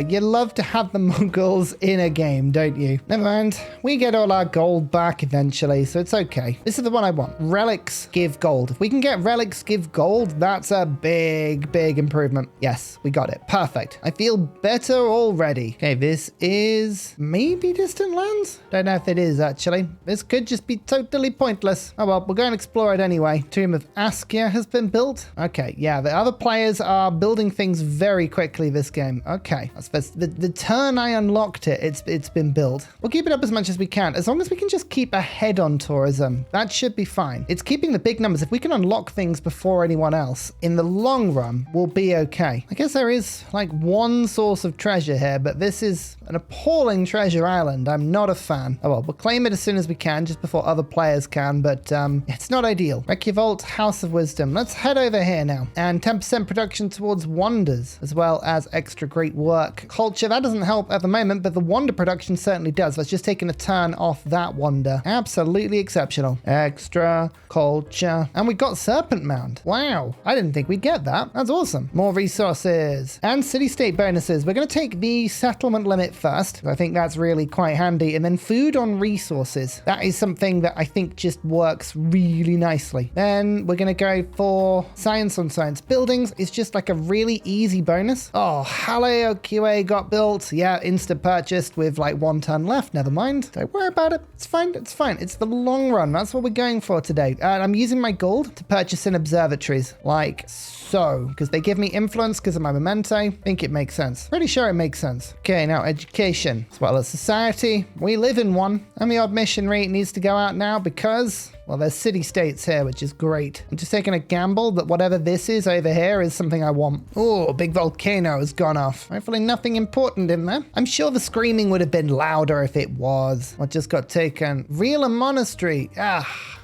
You love to have the Mongols in a game, don't you? Never mind. We get all our gold back eventually, so it's okay. This is the one I want. Relics give gold. If we can get relics give gold, that's a big, big improvement. Yes, we got it. Perfect. I feel better already. Okay, this is maybe distant lands? Don't know if it is, actually. This could just be totally pointless. Oh well, we'll go and explore it anyway. Tomb of Askia has been built. Okay, yeah, the other players are building things very quickly this game. Okay, that's the turn I unlocked it, it's been built. We'll keep it up as much as we can. As long as we can just keep ahead on tourism, that should be fine. It's keeping the big numbers. If we can unlock things before anyone else, in the long run, we'll be okay. I guess there is like one source of treasure here, but this is an appalling treasure island. I'm not a fan. Oh well, we'll claim it as soon as we can, just before other players can, but it's not ideal. Recuvolt, House of Wisdom. Let's head over here now. And 10% production towards wonders, as well as extra great work. Culture, that doesn't help at the moment, but the wonder production certainly does. Let's just taking a turn off that wonder. Absolutely exceptional. Extra culture. And we got Serpent Mound. Wow. I didn't think we'd get that. That's awesome. More resources and city-state bonuses. We're going to take the settlement limit first. I think that's really quite handy. And then food on resources. That is something that I think just works really nicely. Then we're going to go for science on science buildings. It's just like a really easy bonus. Oh, Haleo QA got built. Yeah, instant purchased with like 1 ton left. Never mind. Don't worry about it. It's fine. It's fine. It's the long run. That's what we're going for today. And I'm using my gold to purchase in observatories like so, because they give me influence because of my memento. I think it makes sense. Pretty sure it makes sense. Okay, now education as well as society. We live in one, and the odd missionary needs to go out now because, well, there's city-states here, which is great. I'm just taking a gamble that whatever this is over here is something I want. Oh, big volcano has gone off. Hopefully nothing important in there. I'm sure the screaming would have been louder if it was. What just got taken? Rila Monastery.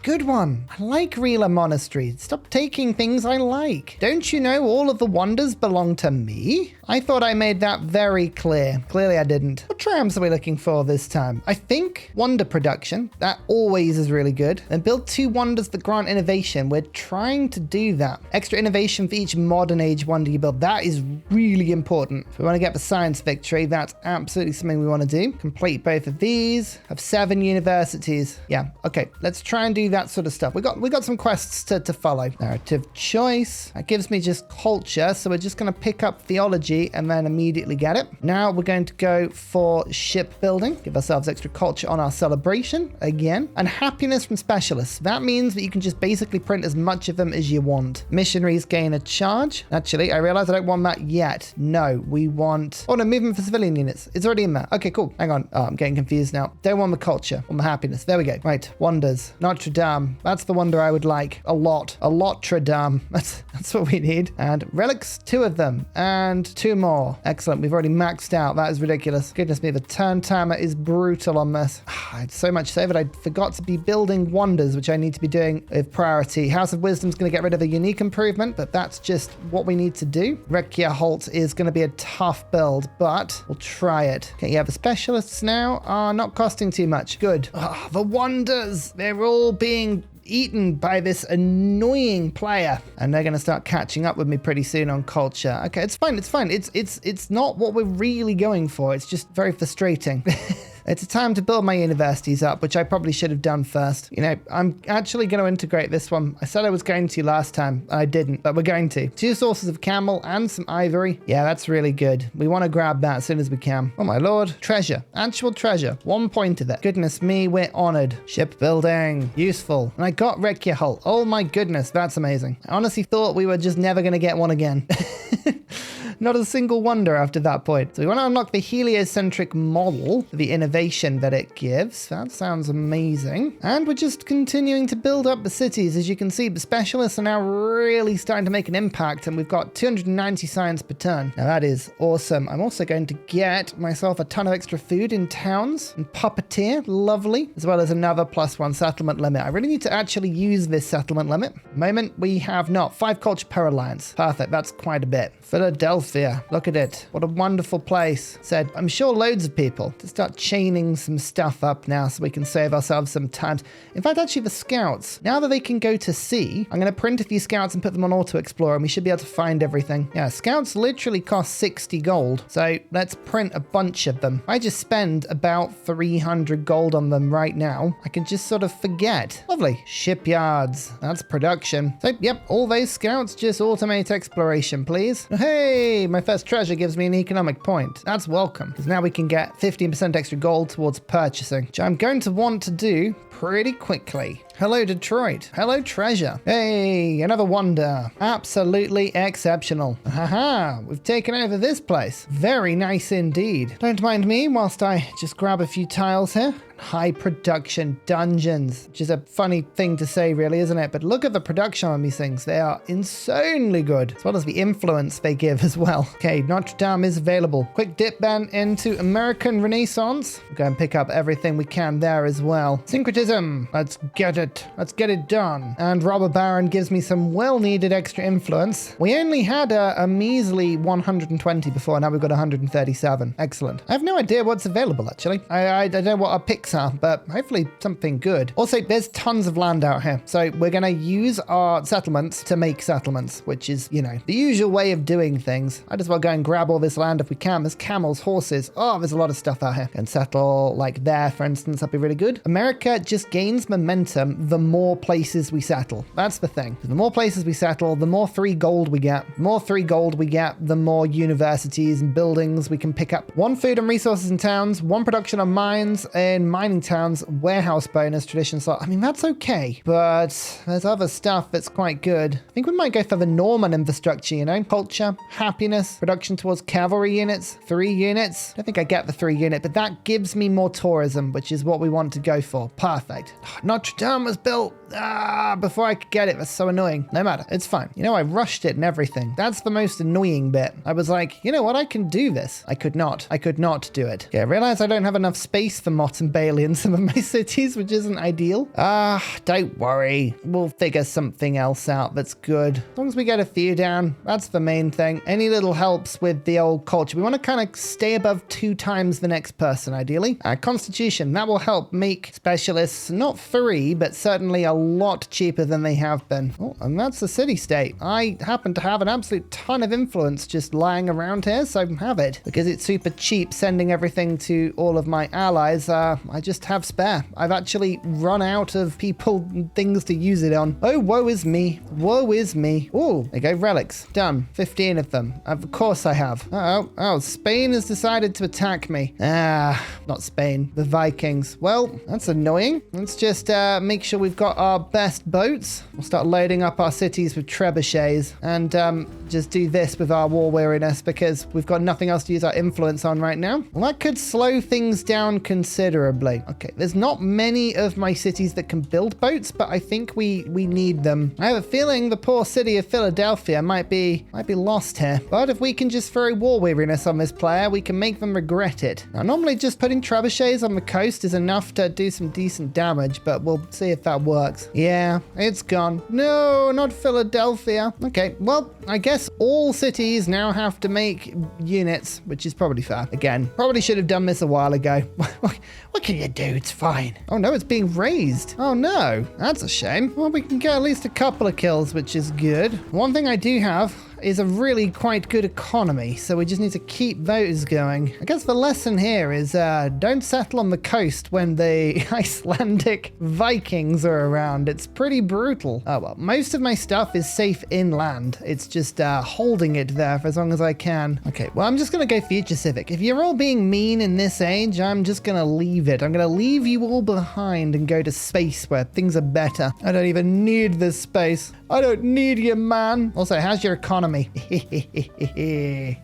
Good one. I like Rila Monastery. Stop taking things I like. Don't you know all of the wonders belong to me? I thought I made that very clear. Clearly I didn't. What triumphs are we looking for this time? I think wonder production. That always is really good. And build 2 wonders that grant innovation. We're trying to do that. Extra innovation for each modern age wonder you build. That is really important. If we want to get the science victory, that's absolutely something we want to do. Complete both of these. Have 7 universities. Yeah, okay. Let's try and do that sort of stuff. We got some quests to follow. Narrative choice. That gives me just culture. So we're just going to pick up theology and then immediately get it. Now we're going to go for shipbuilding. Give ourselves extra culture on our celebration again. And happiness from specialists. That means that you can just basically print as much of them as you want. Missionaries gain a charge. Actually, I realize I don't want that yet. No, we want... Oh no, movement for civilian units. It's already in there. Okay, cool. Hang on. Oh, I'm getting confused now. Don't want the culture. Want the happiness. There we go. Right. Wonders. Notre Dame. That's the wonder I would like. A lot. A lot Notre Dame. That's what we need. And relics, 2 of them. And 2 more. Excellent. We've already maxed out. That is ridiculous. Goodness me, the turn timer is brutal on this. I had so much so that I forgot to be building wonders others, which I need to be doing with priority. House of Wisdom's going to get rid of a unique improvement, but that's just what we need to do. Rekia Halt is going to be a tough build, but we'll try it. Okay, yeah, the specialists now are not costing too much. Good. Oh, the wonders. They're all being eaten by this annoying player, and they're going to start catching up with me pretty soon on culture. Okay, it's fine. It's not what we're really going for. It's just very frustrating. It's a time to build my universities up, which I probably should have done first. You know, I'm actually going to integrate this one. I said I was going to last time. I didn't, but we're going to. 2 sources of camel and some ivory. Yeah, that's really good. We want to grab that as soon as we can. Oh my lord. Treasure. Actual treasure. 1 point of it. Goodness me, we're honored. Shipbuilding. Useful. And I got Rekia Hull. Oh my goodness, that's amazing. I honestly thought we were just never going to get one again. Not a single wonder after that point. So we want to unlock the heliocentric model for the innovation that it gives. That sounds amazing. And we're just continuing to build up the cities. As you can see, the specialists are now really starting to make an impact, and we've got 290 science per turn. Now that is awesome. I'm also going to get myself a ton of extra food in towns and puppeteer. Lovely. As well as another +1 settlement limit. I really need to actually use this settlement limit. At the moment, we have not. 5 culture per alliance. Perfect. That's quite a bit. Philadelphia. Look at it. What a wonderful place. Said, I'm sure loads of people to start chaining some stuff up now so we can save ourselves some time. In fact, actually the scouts, now that they can go to sea, I'm going to print a few scouts and put them on auto explore, and we should be able to find everything. Yeah, scouts literally cost 60 gold. So let's print a bunch of them. I just spend about 300 gold on them right now. I can just sort of forget. Lovely. Shipyards. That's production. So yep, all those scouts, just automate exploration, please. Hey, my first treasure gives me an economic point. That's welcome, because now we can get 15% extra gold towards purchasing, which I'm going to want to do pretty quickly. Hello, Detroit. Hello, treasure. Hey, another wonder. Absolutely exceptional. Haha, we've taken over this place. Very nice indeed. Don't mind me whilst I just grab a few tiles here. High production dungeons, which is a funny thing to say really, isn't it? But look at the production on these things. They are insanely good, as well as the influence they give as well. Okay, Notre Dame is available. Quick dip then into American Renaissance. We'll go and pick up everything we can there as well. Syncretism, let's get it. Let's get it done. And Robber Baron gives me some well-needed extra influence. We only had a measly 120 before, now we've got 137. Excellent. I have no idea what's available actually. I don't know what our picks are, but hopefully something good. Also, there's tons of land out here, so we're going to use our settlements to make settlements, which is, you know, the usual way of doing things. Might as well go and grab all this land if we can. There's camels, horses. Oh, there's a lot of stuff out here. And settle like there, for instance. That'd be really good. America just gains momentum the more places we settle. That's the thing. The more places we settle, the more 3 gold we get. The more 3 gold we get, the more universities and buildings we can pick up. 1 food and resources in towns, 1 production on mines in mining towns, warehouse bonus, tradition slot. I mean, that's okay, but there's other stuff that's quite good. I think we might go for the Norman infrastructure, you know? Culture, happiness, production towards cavalry units, 3 units. I don't think I get the 3 unit, but that gives me more tourism, which is what we want to go for. Perfect. Notre Dame was built before I could get it. That's so annoying. No matter. It's fine. You know, I rushed it and everything. That's the most annoying bit. I was like, you know what? I can do this. I could not do it. Okay, I realize I don't have enough space for Mott and Bailey in some of my cities, which isn't ideal. Don't worry. We'll figure something else out that's good. As long as we get a few down, that's the main thing. Any little helps with the old culture. We want to kind of stay above 2 times the next person, ideally. Constitution, that will help make specialists not free, but certainly a lot cheaper than they have been. Oh, and that's the city-state. I happen to have an absolute ton of influence just lying around here, so have it. Because it's super cheap sending everything to all of my allies, I just have spare. I've actually run out of people and things to use it on. Oh, woe is me. Woe is me. Oh, there you go. Relics. Done. 15 of them. Of course I have. Oh, Spain has decided to attack me. Not Spain. The Vikings. Well, that's annoying. Let's just make sure we've got our best boats. We'll start loading up our cities with trebuchets and just do this with our war weariness because we've got nothing else to use our influence on right now. Well, that could slow things down considerably. Okay, there's not many of my cities that can build boats, but I think we need them. I have a feeling the poor city of Philadelphia might be lost here. But if we can just throw war weariness on this player, we can make them regret it. Now, normally just putting trebuchets on the coast is enough to do some decent damage, but we'll see if that works. sucks. Yeah, it's gone. No, not Philadelphia. Okay, well, I guess all cities now have to make units, which is probably fair. Again, probably should have done this a while ago. What can you do? It's fine. Oh no, it's being raised. Oh no, that's a shame. Well, we can get at least a couple of kills, which is good. One thing I do have is a really quite good economy, so we just need to keep those going. I guess the lesson here is don't settle on the coast when the Icelandic Vikings are around. It's pretty brutal. Oh well, most of my stuff is safe inland. It's just holding it there for as long as I can. Okay, well, I'm just gonna go future civic. If you're all being mean in this age, I'm just gonna leave it. I'm gonna leave you all behind and go to space where things are better. I don't even need this space. I don't need you, man. Also, how's your economy?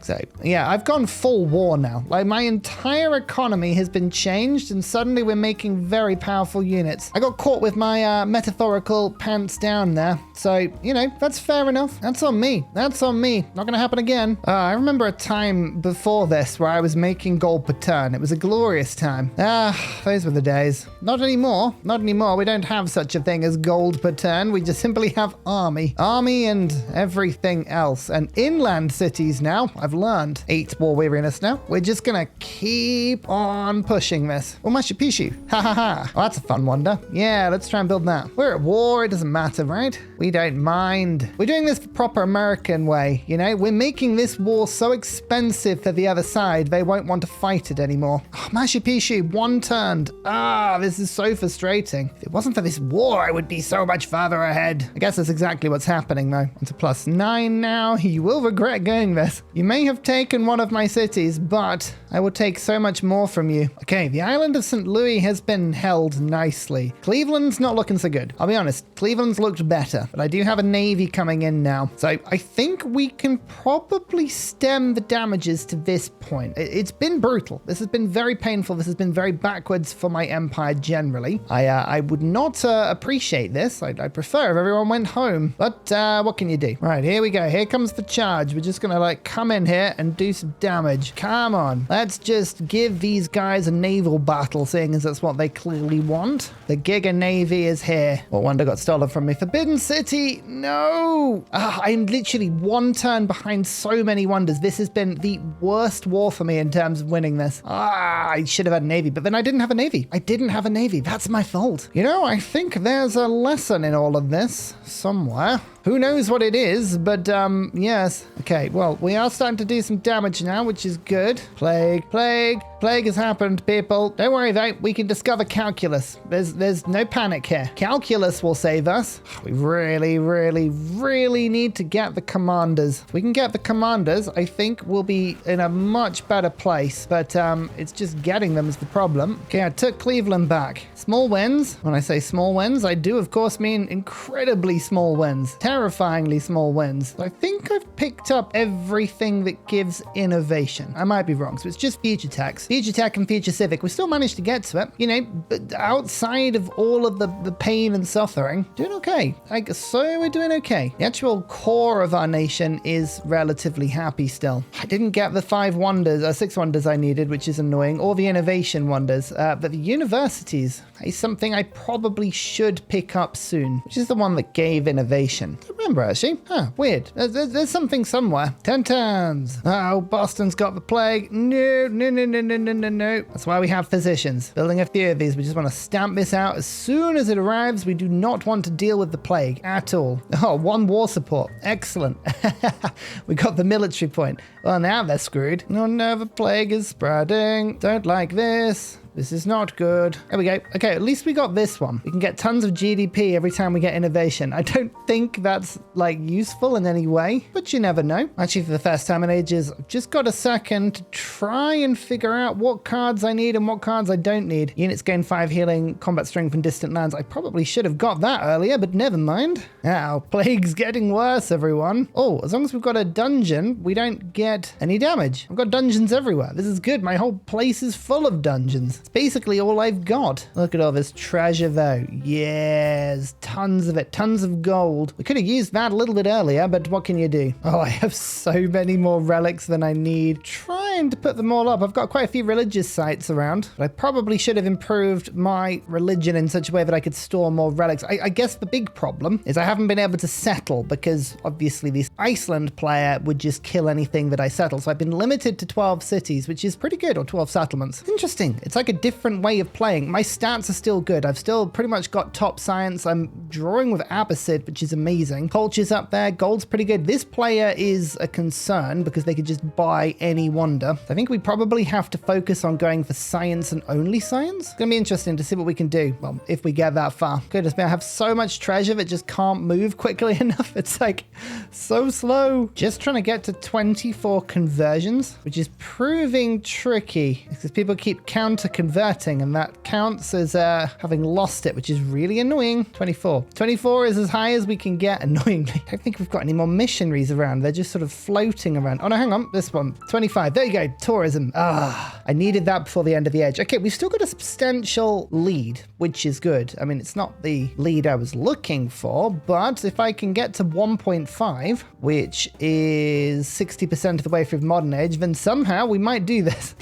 So, yeah, I've gone full war now. Like, my entire economy has been changed, and suddenly we're making very powerful units. I got caught with my metaphorical pants down there. So, you know, that's fair enough. That's on me. That's on me. Not gonna happen again. I remember a time before this where I was making gold per turn. It was a glorious time. Those were the days. Not anymore. Not anymore. We don't have such a thing as gold per turn. We just simply have army. Army and everything else. And inland cities now, I've learned. 8 more weariness now. We're just gonna keep on pushing this. Oh, Machu Picchu. Ha ha ha. Oh, that's a fun wonder. Yeah, let's try and build that. We're at war. It doesn't matter, right? We don't mind. We're doing this the proper American way, you know? We're making this war so expensive for the other side, they won't want to fight it anymore. Oh, Machu Picchu, one turned. This is so frustrating. If it wasn't for this war, I would be so much further ahead. I guess that's exactly what's happening, though. It's a +9 now. You will regret going this. You may have taken one of my cities, but I will take so much more from you. Okay, the island of St. Louis has been held nicely. Cleveland's not looking so good. I'll be honest, Cleveland's looked better, but I do have a navy coming in now. So I think we can probably stem the damages to this point. It's been brutal. This has been very painful. This has been very backwards for my empire generally. I would not appreciate this. I'd prefer if everyone went home, but what can you do? Right, here we go. Here comes the charge. We're just gonna like come in here and do some damage. Come on. Let's just give these guys a naval battle, seeing as that's what they clearly want. The Giga Navy is here. What wonder got stolen from me? Forbidden City. No. I'm literally one turn behind so many wonders. This has been the worst war for me in terms of winning this. I should have had a navy, but then I didn't have a navy. I didn't have a navy. That's my fault. You know, I think there's a lesson in all of this somewhere. Who knows what it is, but yes. Okay, well, we are starting to do some damage now, which is good. Plague has happened, people. Don't worry though, we can discover calculus. There's no panic here. Calculus will save us. We really need to get the commanders. If we can get the commanders, I think we'll be in a much better place, but it's just getting them is the problem. Okay, I took Cleveland back. Small wins. When I say small wins, I do of course mean incredibly small wins. Terrifyingly small wins. I think I've picked up everything that gives innovation. I might be wrong, so it's just future techs. Future tech and future civic. We still managed to get to it, you know, but outside of all of the pain and suffering, doing okay. So we're doing okay. The actual core of our nation is relatively happy still. I didn't get the 6 wonders I needed, which is annoying, or the innovation wonders, but the universities is something I probably should pick up soon, which is the one that gave innovation. I remember actually. Weird. There's something somewhere. 10 turns. Oh, Boston's got the plague. No. That's why we have physicians. Building a few of these. We just want to stamp this out as soon as it arrives. We do not want to deal with the plague at all. Oh, 1 war support. Excellent. We got the military point. Well, now they're screwed. Oh no, the plague is spreading. Don't like this. This is not good. There we go. Okay, at least we got this one. We can get tons of GDP every time we get innovation. I don't think that's like useful in any way, but you never know. Actually, for the first time in ages, I've just got a second to try and figure out what cards I need and what cards I don't need. Units gain 5 healing, combat strength from distant lands. I probably should have got that earlier, but never mind. Now, plague's getting worse, everyone. Oh, as long as we've got a dungeon, we don't get any damage. I've got dungeons everywhere. This is good. My whole place is full of dungeons. It's basically all I've got. Look at all this treasure though. Yes, tons of it, tons of gold. We could have used that a little bit earlier, but what can you do? Oh, I have so many more relics than I need. Trying to put them all up. I've got quite a few religious sites around, but I probably should have improved my religion in such a way that I could store more relics. I guess the big problem is I haven't been able to settle because obviously this Iceland player would just kill anything that I settle. So I've been limited to 12 cities, which is pretty good, or 12 settlements. Interesting. It's like a different way of playing. My stats are still good. I've still pretty much got top science. I'm drawing with Abbasids, which is amazing. Culture's up there. Gold's pretty good. This player is a concern because they could just buy any wonder. I think we probably have to focus on going for science and only science. It's going to be interesting to see what we can do. Well, if we get that far. Goodness me, I have so much treasure that just can't move quickly enough. It's like so slow. Just trying to get to 24 conversions, which is proving tricky because people keep counter converting and that counts as having lost it, which is really annoying. 24. 24 is as high as we can get, annoyingly. I don't think we've got any more missionaries around. They're just sort of floating around. Oh no, hang on. This one. 25. There you go. Tourism. I needed that before the end of the age. Okay, we've still got a substantial lead, which is good. I mean, it's not the lead I was looking for, but if I can get to 1.5, which is 60% of the way through modern age, then somehow we might do this.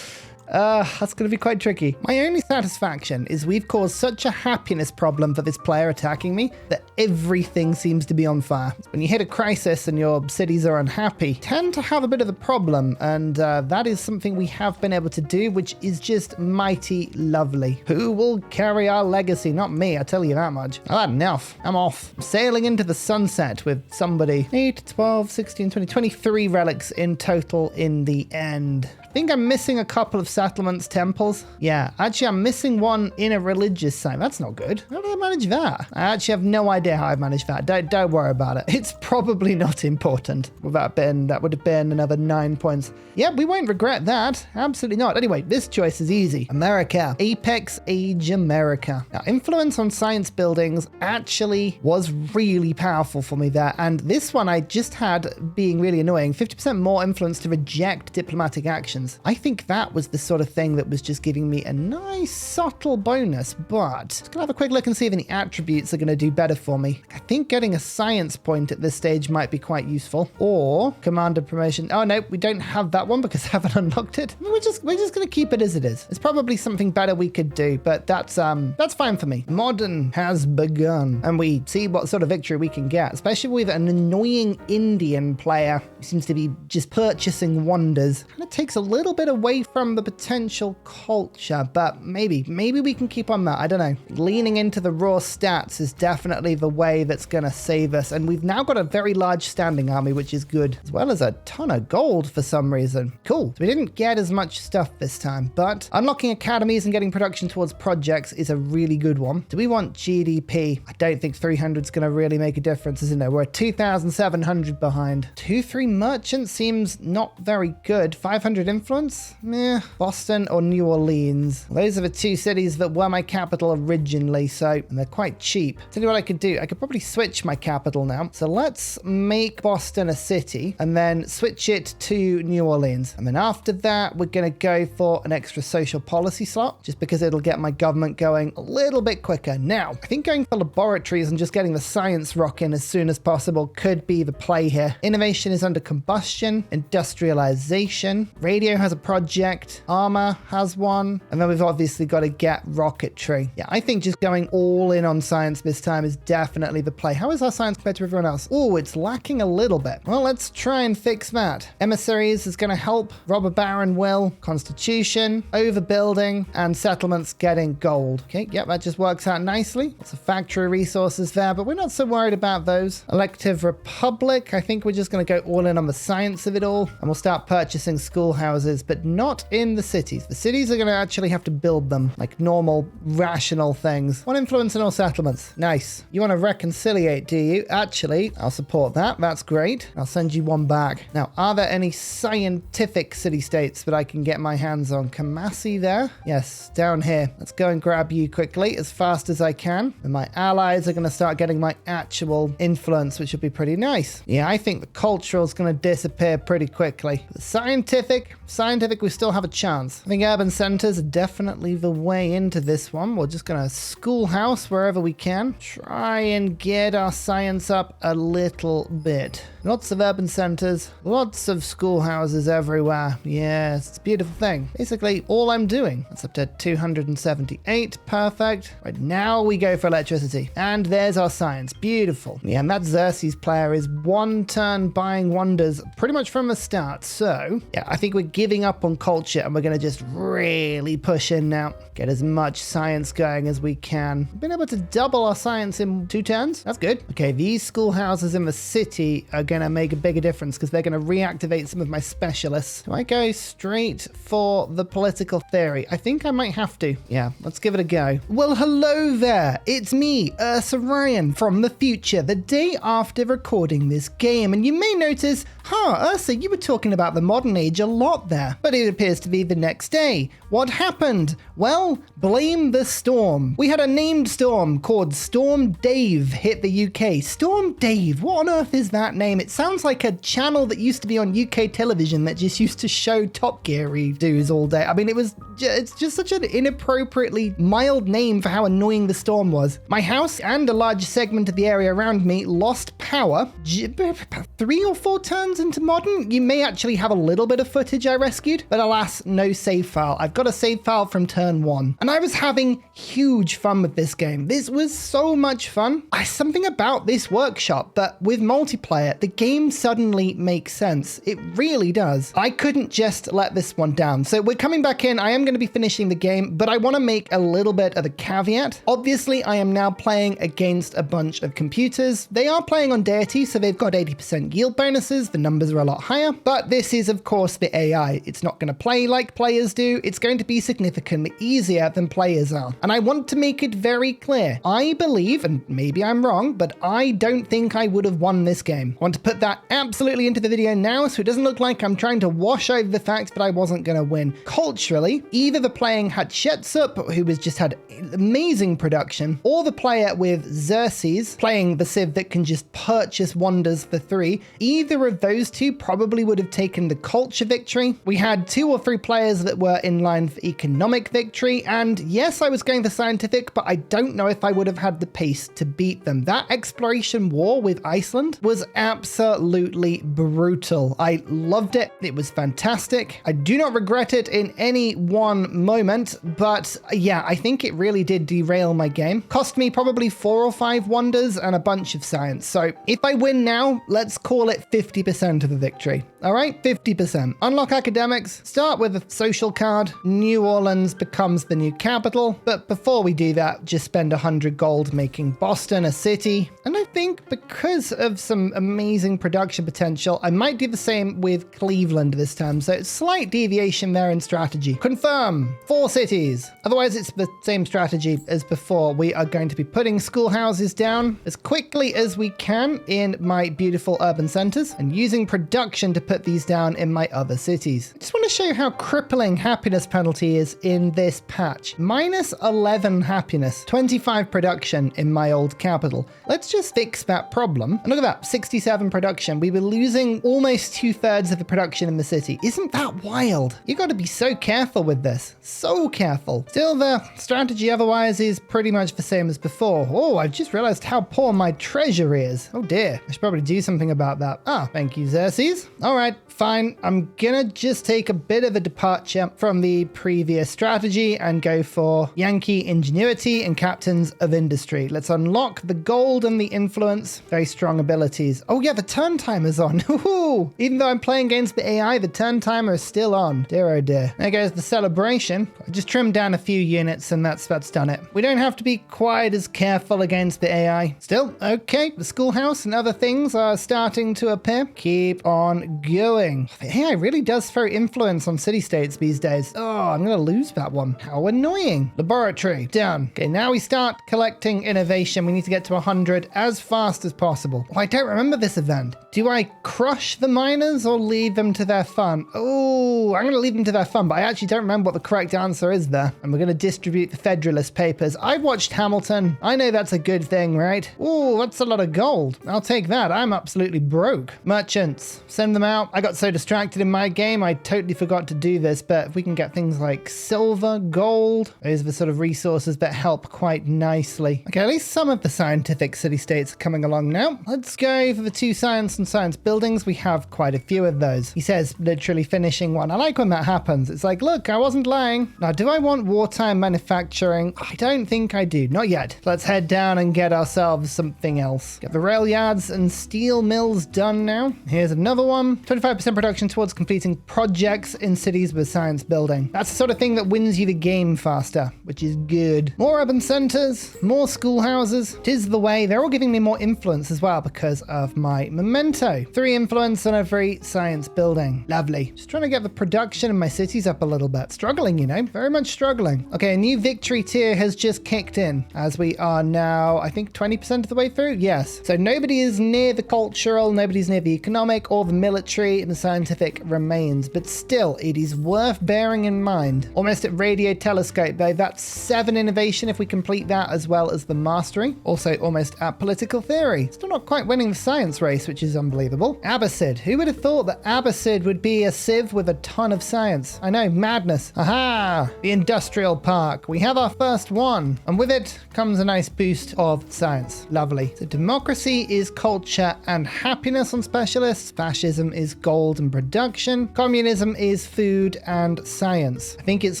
That's going to be quite tricky. My only satisfaction is we've caused such a happiness problem for this player attacking me that everything seems to be on fire. When you hit a crisis and your cities are unhappy, tend to have a bit of a problem, and that is something we have been able to do, which is just mighty lovely. Who will carry our legacy? Not me, I tell you that much. I've had enough. I'm off. Sailing into the sunset with somebody. 8, 12, 16, 20, 23 relics in total in the end. I think I'm missing a couple of settlements, temples. Yeah, actually I'm missing one in a religious site. That's not good. How did I manage that? I actually have no idea how I managed that. Don't worry about it. It's probably not important. That would have been another 9 points. Yeah, we won't regret that. Absolutely not. Anyway, this choice is easy. America. Apex Age America. Now, influence on science buildings actually was really powerful for me there. And this one I just had being really annoying. 50% more influence to reject diplomatic actions. I think that was the sort of thing that was just giving me a nice subtle bonus, but just gonna have a quick look and see if any attributes are gonna do better for me. I think getting a science point at this stage might be quite useful, or commander promotion. Oh no, we don't have that one because I haven't unlocked it. We're just gonna keep it as it is. It's probably something better we could do, but that's fine for me. Modern has begun, and we see what sort of victory we can get, especially with an annoying Indian player who seems to be just purchasing wonders. And it takes a little bit away from the potential culture, but maybe we can keep on that. I don't know. Leaning into the raw stats is definitely the way that's gonna save us, and we've now got a very large standing army, which is good, as well as a ton of gold for some reason. Cool. So we didn't get as much stuff this time, but unlocking academies and getting production towards projects is a really good one. Do we want GDP? I don't think 300 is gonna really make a difference, isn't it? We're at 2,700 behind. 2-3 merchant seems not very good. 500 influence? Meh. Boston or New Orleans? Those are the two cities that were my capital originally, and they're quite cheap. Tell you what I could do. I could probably switch my capital now. So let's make Boston a city and then switch it to New Orleans. And then after that, we're going to go for an extra social policy slot, just because it'll get my government going a little bit quicker. Now, I think going for laboratories and just getting the science rocking as soon as possible could be the play here. Innovation is under combustion, industrialization, radio has a project, armor has one, and then we've obviously got to get rocketry. Yeah, I think just going all in on science this time is definitely the play. How is our science compared to everyone else? Oh, it's lacking a little bit. Well, let's try and fix that. Emissaries is going to help. Robber Baron will. Constitution, overbuilding, and settlements getting gold. Okay, yep, that just works out nicely. Lots of factory resources there, but we're not so worried about those. Elective Republic, I think we're just going to go all in on the science of it all, and we'll start purchasing schoolhouses, but not in the cities. The cities are going to actually have to build them like normal, rational things. One influence in all settlements. Nice. You want to reconciliate, do you? Actually, I'll support that. That's great. I'll send you one back. Now, are there any scientific city-states that I can get my hands on? Kamasi there? Yes, down here. Let's go and grab you quickly as fast as I can. And my allies are going to start getting my actual influence, which would be pretty nice. Yeah, I think the cultural is going to disappear pretty quickly. The scientific, Scientific, we still have a chance. I think urban centers are definitely the way into this one. We're just gonna schoolhouse wherever we can. Try and get our science up a little bit. Lots of urban centers, lots of schoolhouses everywhere. Yes, it's a beautiful thing. Basically, all I'm doing. That's up to 278. Perfect. Right, now we go for electricity. And there's our science. Beautiful. Yeah, and that Xerxes player is one turn buying wonders pretty much from the start. So, yeah, I think we're giving up on culture and we're going to just really push in now. Get as much science going as we can. We've been able to double our science in 2 turns. That's good. Okay, these schoolhouses in the city are going to make a bigger difference because they're going to reactivate some of my specialists. Do I go straight for the political theory? I think I might have to. Yeah, let's give it a go. Well, hello there. It's me, Ursa Ryan from the future, the day after recording this game. And you may notice, Ursa, you were talking about the modern age a lot there, but it appears to be the next day. What happened? Well, blame the storm. We had a named storm called Storm Dave hit the UK. Storm Dave, what on earth is that name? It sounds like a channel that used to be on UK television that just used to show Top Gear redos all day. I mean, it's just such an inappropriately mild name for how annoying the storm was. My house and a large segment of the area around me lost power. 3 or 4 turns into modern. You may actually have a little bit of footage I rescued, but alas, no save file. I've got a save file from turn 1. And I was having huge fun with this game. This was so much fun. Something about this workshop, but with multiplayer, the game suddenly makes sense. It really does. I couldn't just let this one down. So we're coming back in. I am going to be finishing the game, but I want to make a little bit of a caveat. Obviously, I am now playing against a bunch of computers. They are playing on Deity, so they've got 80% yield bonuses. The numbers are a lot higher, but this is, of course, the AI. It's not going to play like players do. It's going to be significantly easier than players are. And I want to make it very clear. I believe, and maybe I'm wrong, but I don't think I would have won this game. I want to put that absolutely into the video now so it doesn't look like I'm trying to wash over the fact that I wasn't going to win. Culturally, either the playing Hatshepsut, who has just had amazing production, or the player with Xerxes playing the civ that can just purchase wonders for 3, either of those two probably would have taken the culture victory. We had 2 or 3 players that were in line for economic victory, and yes, I was going for scientific, but I don't know if I would have had the pace to beat them. That exploration war with Iceland was absolutely brutal. I loved it. It was fantastic. I do not regret it in any one moment, but yeah, I think it really did derail my game. Cost me probably 4 or 5 wonders and a bunch of science. So if I win now, let's call it 50% of a victory. All right, 50%. Unlock academics, start with a social card. New Orleans becomes the new capital. But before we do that, just spend 100 gold making Boston a city. And I think because of some amazing production potential, I might do the same with Cleveland this time. So slight deviation there in strategy. Confirm 4 cities. Otherwise, it's the same strategy as before. We are going to be putting schoolhouses down as quickly as we can in my beautiful urban centers and using production to put these down in my other cities. I just want to show you how crippling happiness penalty is in this patch. Minus 11 happiness, 25 production in my old capital. Let's just fix that problem. And look at that, 67 production. We were losing almost 2/3 of the production in the city. Isn't that wild? You got to be so careful with this. So careful. Still, the strategy otherwise is pretty much the same as before. Oh, I've just realized how poor my treasure is. Oh dear, I should probably do something about that. Thank you, Xerxes. All right, fine. I'm gonna just take a bit of a departure from the previous strategy and go for Yankee ingenuity and captains of industry. Let's unlock the gold and the influence. Very strong abilities. Oh yeah, the turn timer's on. Ooh, even though I'm playing against the AI, the turn timer is still on. Dear oh dear. There goes the celebration. I just trimmed down a few units and that's done it. We don't have to be quite as careful against the AI. Still, okay, the schoolhouse and other things are starting to appear. Keep on going. The AI really does throw influence on city-states these days. Oh, I'm gonna lose that one. How annoying. Laboratory, done. Okay, now we start collecting innovation. We need to get to 100 as fast as possible. Oh, I don't remember this event. Do I crush the miners or leave them to their fun? Oh, I'm gonna leave them to their fun, but I actually don't remember what the correct answer is there. And we're gonna distribute the Federalist Papers. I've watched Hamilton. I know that's a good thing, right? Oh, that's a lot of gold. I'll take that. I'm absolutely broke. Merchants, send them out. Now, I got so distracted in my game, I totally forgot to do this, but if we can get things like silver, gold, those are the sort of resources that help quite nicely. Okay, at least some of the scientific city-states are coming along now. Let's go for the 2 science and science buildings. We have quite a few of those. He says literally finishing one. I like when that happens. It's like, look, I wasn't lying. Now, do I want wartime manufacturing? I don't think I do. Not yet. Let's head down and get ourselves something else. Get the rail yards and steel mills done now. Here's another one. 25% production towards completing projects in cities with science building. That's the sort of thing that wins you the game faster, which is good. More urban centers, more schoolhouses. 'Tis the way. They're all giving me more influence as well because of my memento. 3 influence on every science building. Lovely. Just trying to get the production in my cities up a little bit. Struggling, you know, very much struggling. Okay, a new victory tier has just kicked in as we are now, I think 20% of the way through. Yes. So nobody is near the cultural, nobody's near the economic or the military and the scientific remains, but still it is worth bearing in mind. Almost at radio telescope though, that's 7 innovation if we complete that, as well as the mastery. Also almost at political theory. Still not quite winning the science race, which is unbelievable. Abbasid. Who would have thought that Abbassid would be a civ with a ton of science? I know, madness. Aha! The industrial park. We have our first one, and with it comes a nice boost of science. Lovely. So democracy is culture and happiness on specialists. Fascism is gold and production. Communism is food and science. I think it's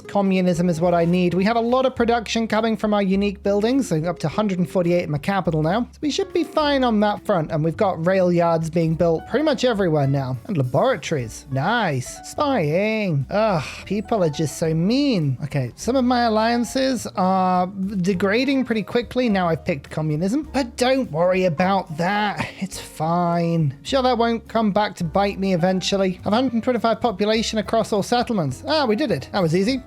communism is what I need. We have a lot of production coming from our unique buildings, so up to 148 in my capital now. So we should be fine on that front, and we've got rail yards being built pretty much everywhere now. And laboratories. Nice. Spying. Ugh, people are just so mean. Okay, some of my alliances are degrading pretty quickly. Now I've picked communism, but don't worry about that. It's fine. Sure, that won't come back to bite me eventually. I have 125 population across all settlements. Ah, we did it. That was easy.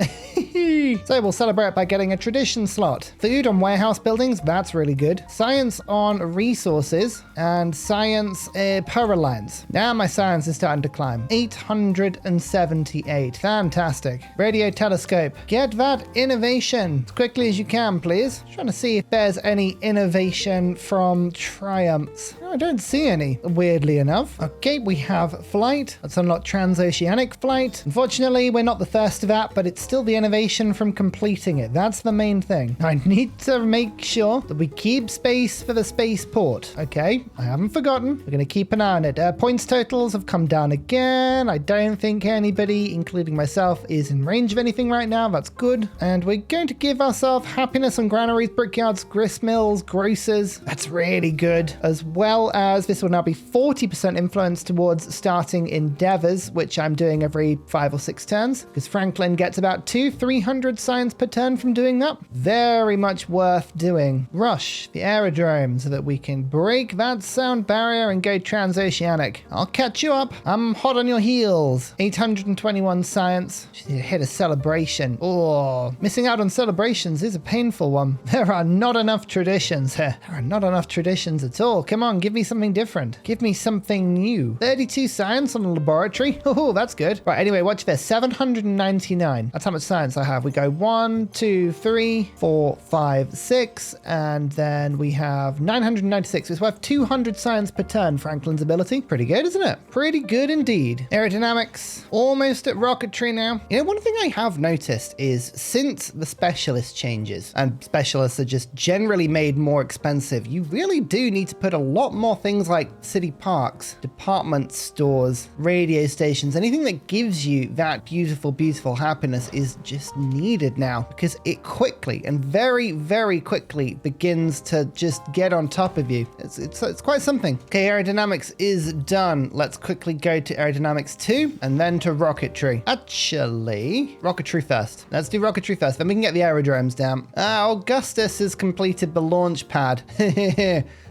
So we'll celebrate by getting a tradition slot. Food on warehouse buildings, that's really good. Science on resources and science power lines. Now my science is starting to climb. 878. Fantastic. Radio telescope. Get that innovation as quickly as you can, please. Trying to see if there's any innovation from triumphs. I don't see any, weirdly enough. Okay, we have flight. Let's unlock transoceanic flight. Unfortunately, we're not the first of that, but it's still the innovation from completing it. That's the main thing. I need to make sure that we keep space for the spaceport. Okay, I haven't forgotten. We're going to keep an eye on it. Points totals have come down again. I don't think anybody, including myself, is in range of anything right now. That's good. And we're going to give ourselves happiness on granaries, brickyards, grist mills, grocers. That's really good. As well as this will now be 40% influence towards starting endeavors, which I'm doing every 5 or 6 turns, because Franklin gets about 200-300 science per turn from doing that. Very much worth doing. Rush the aerodrome so that we can break that sound barrier and go transoceanic. I'll catch you up. I'm hot on your heels. 821 science. Just need to hit a celebration. Oh, missing out on celebrations is a painful one. There are not enough traditions here. There are not enough traditions at all. Come on, give me something different. Give me something new. 32 science on the laboratory. Oh, that's good. Right, anyway, watch this. 799. That's how much science I have. We go 1, 2, 3, 4, 5, 6, and then we have 996. It's worth 200 science per turn, Franklin's ability. Pretty good, isn't it? Pretty good indeed. Aerodynamics, almost at rocketry now. You know, one thing I have noticed is since the specialist changes, and specialists are just generally made more expensive, you really do need to put a lot more things like city parks, department stores, radio stations, anything that gives you that beautiful, beautiful happiness is just needed now, because it quickly and very, very quickly begins to just get on top of you. It's quite something. Okay, aerodynamics is done. Let's quickly go to aerodynamics 2 and then to rocketry. Actually, rocketry first. Let's do rocketry first, then we can get the aerodromes down. Augustus has completed the launch pad.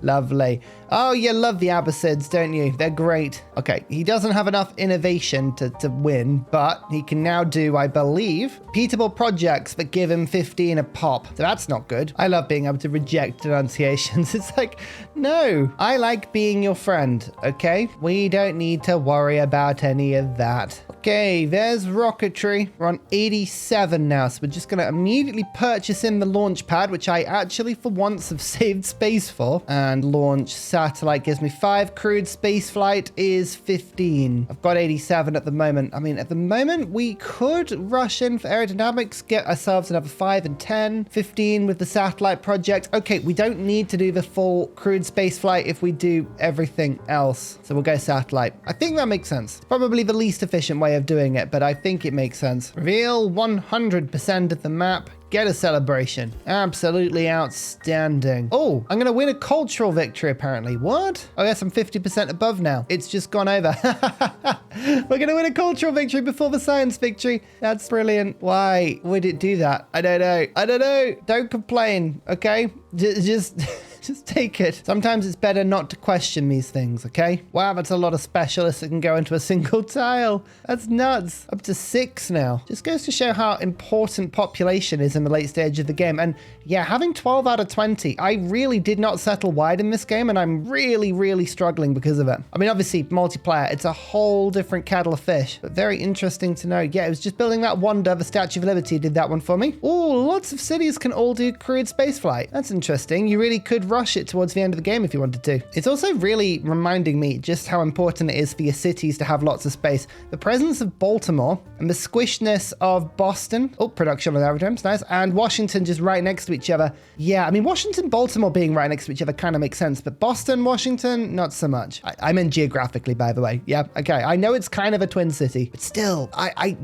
Lovely. Oh, you love the Abbasids, don't you? They're great. Okay, he doesn't have enough innovation to win, but he can now do, I believe, P unbeatable projects that give him 15 a pop. So that's not good. I love being able to reject denunciations. It's like, no, I like being your friend, okay? We don't need to worry about any of that. Okay, there's rocketry. We're on 87 now, so we're just going to immediately purchase in the launch pad, which I actually for once have saved space for. And launch satellite gives me 5. Crewed space flight is 15. I've got 87 at the moment. I mean, at the moment, we could rush in for aerodynamics, get ourselves another 5 and 10, 15 with the satellite project. Okay, we don't need to do the full crewed space flight if we do everything else. So we'll go satellite. I think that makes sense. Probably the least efficient way of doing it, but I think it makes sense. Reveal 100% of the map. Get a celebration. Absolutely outstanding. Oh, I'm going to win a cultural victory, apparently. What? Oh, yes, I'm 50% above now. It's just gone over. We're going to win a cultural victory before the science victory. That's brilliant. Why would it do that? I don't know. I don't know. Don't complain, okay? Just take it. Sometimes it's better not to question these things, okay? Wow, that's a lot of specialists that can go into a single tile. That's nuts. Up to 6 now. Just goes to show how important population is in the late stage of the game. And yeah, having 12 out of 20, I really did not settle wide in this game, and I'm really, really struggling because of it. I mean, obviously, multiplayer, it's a whole different kettle of fish, but very interesting to know. Yeah, it was just building that wonder. The Statue of Liberty did that one for me. Oh, lots of cities can all do crewed spaceflight. That's interesting. You really could rush it towards the end of the game if you wanted to. It's also really reminding me just how important it is for your cities to have lots of space. The presence of Baltimore and the squishness of Boston. Oh, production on aerodromes, nice. And Washington just right next to each other. Yeah, I mean, Washington, Baltimore being right next to each other kind of makes sense, but Boston, Washington, not so much. I meant geographically, by the way. Yeah, okay. I know it's kind of a twin city, but still,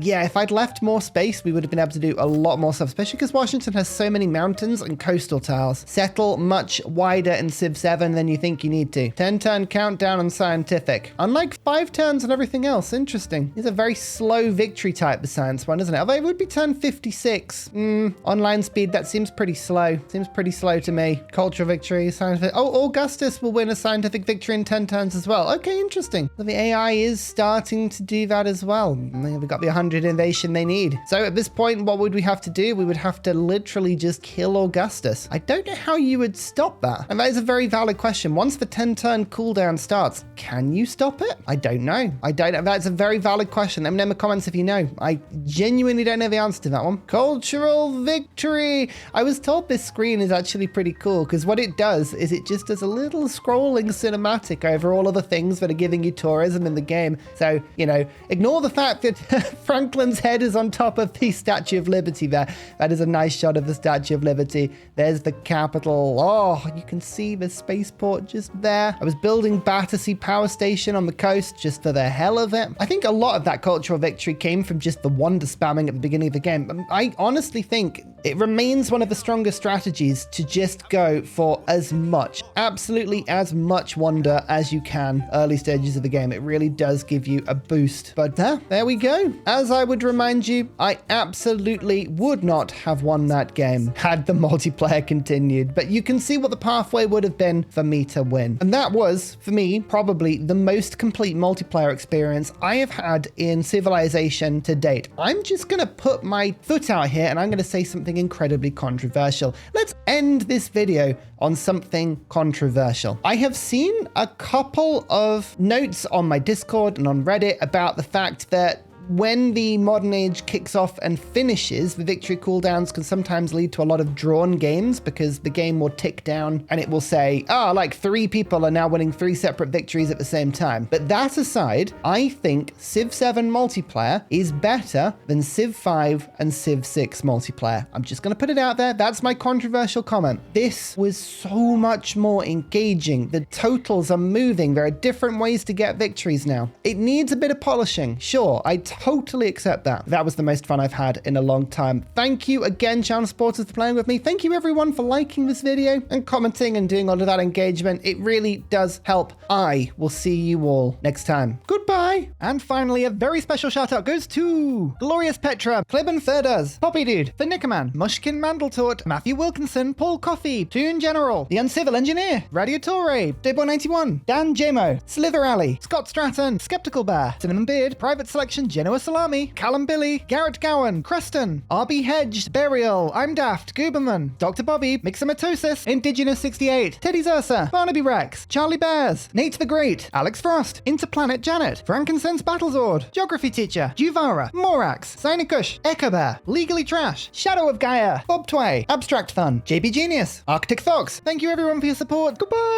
yeah, if I'd left more space, we would have been able to do a lot more stuff, especially because Washington has so many mountains and coastal tiles. Settle much wider in Civ 7 than you think you need to. 10-turn countdown on scientific. Unlike 5 turns and everything else. Interesting. It's a very slow victory type, the science one, isn't it? Although it would be turn 56. Online speed, that seems pretty slow. Seems pretty slow to me. Cultural victory, scientific. Oh, Augustus will win a scientific victory in 10 turns as well. Okay, interesting. So the AI is starting to do that as well. We've got the 100 innovation they need. So at this point, what would we have to do? We would have to literally just kill Augustus. I don't know how you would stop that. And that is a very valid question. Once the 10-turn cooldown starts, can you stop it? I don't know. I don't know. That's a very valid question. Let me know in the comments if you know. I genuinely don't know the answer to that one. Cultural victory. I was told this screen is actually pretty cool because what it does is it just does a little scrolling cinematic over all of the things that are giving you tourism in the game. So, you know, ignore the fact that Franklin's head is on top of the Statue of Liberty there. That is a nice shot of the Statue of Liberty. There's the Capitol. Oh, you can see the spaceport just there. I was building Battersea Power Station on the coast just for the hell of it. I think a lot of that cultural victory came from just the wonder spamming at the beginning of the game. I honestly think it remains one of the strongest strategies to just go for as much, absolutely as much wonder as you can early stages of the game. It really does give you a boost. But there we go. As I would remind you, I absolutely would not have won that game had the multiplayer continued. But you can see what the pathway would have been for me to win. And that was, for me, probably the most complete multiplayer experience I have had in Civilization to date. I'm just going to put my foot out here and I'm going to say something incredibly controversial. Let's end this video on something controversial. I have seen a couple of notes on my Discord and on Reddit about the fact that when the modern age kicks off and finishes, the victory cooldowns can sometimes lead to a lot of drawn games because the game will tick down and it will say, like 3 people are now winning 3 separate victories at the same time. But that aside, I think Civ 7 multiplayer is better than Civ 5 and Civ 6 multiplayer. I'm just going to put it out there. That's my controversial comment. This was so much more engaging. The totals are moving. There are different ways to get victories now. It needs a bit of polishing. Sure, I totally accept that. That was the most fun I've had in a long time. Thank you again, channel supporters, for playing with me. Thank you everyone for liking this video and commenting and doing all of that engagement. It really does help. I will see you all next time. Goodbye. Goodbye. And finally, a very special shout out goes to Glorious Petra, Klibben Ferdas, Poppy Dude, The Nickerman, Mushkin Mandletort, Matthew Wilkinson, Paul Coffey, Toon General, The Uncivil Engineer, Radiatore, Dayboy91, Dan Jamo, Slither Alley, Scott Stratton, Skeptical Bear, Cinnamon Beard, Private Selection, Genoa Salami, Callum Billy, Garrett Gowan, Creston, RB Hedge, Burial, I'm Daft, Gooberman, Dr. Bobby, Mixomatosis, Indigenous 68, Teddy Zursa, Barnaby Rex, Charlie Bears, Nate the Great, Alex Frost, Interplanet Janet, Frankincense Battlezord, Geography Teacher, Juvara, Morax, Sinikush, Echo Bear, Legally Trash, Shadow of Gaia, Bob Tway, Abstract Fun, JP Genius, Arctic Fox. Thank you everyone for your support. Goodbye!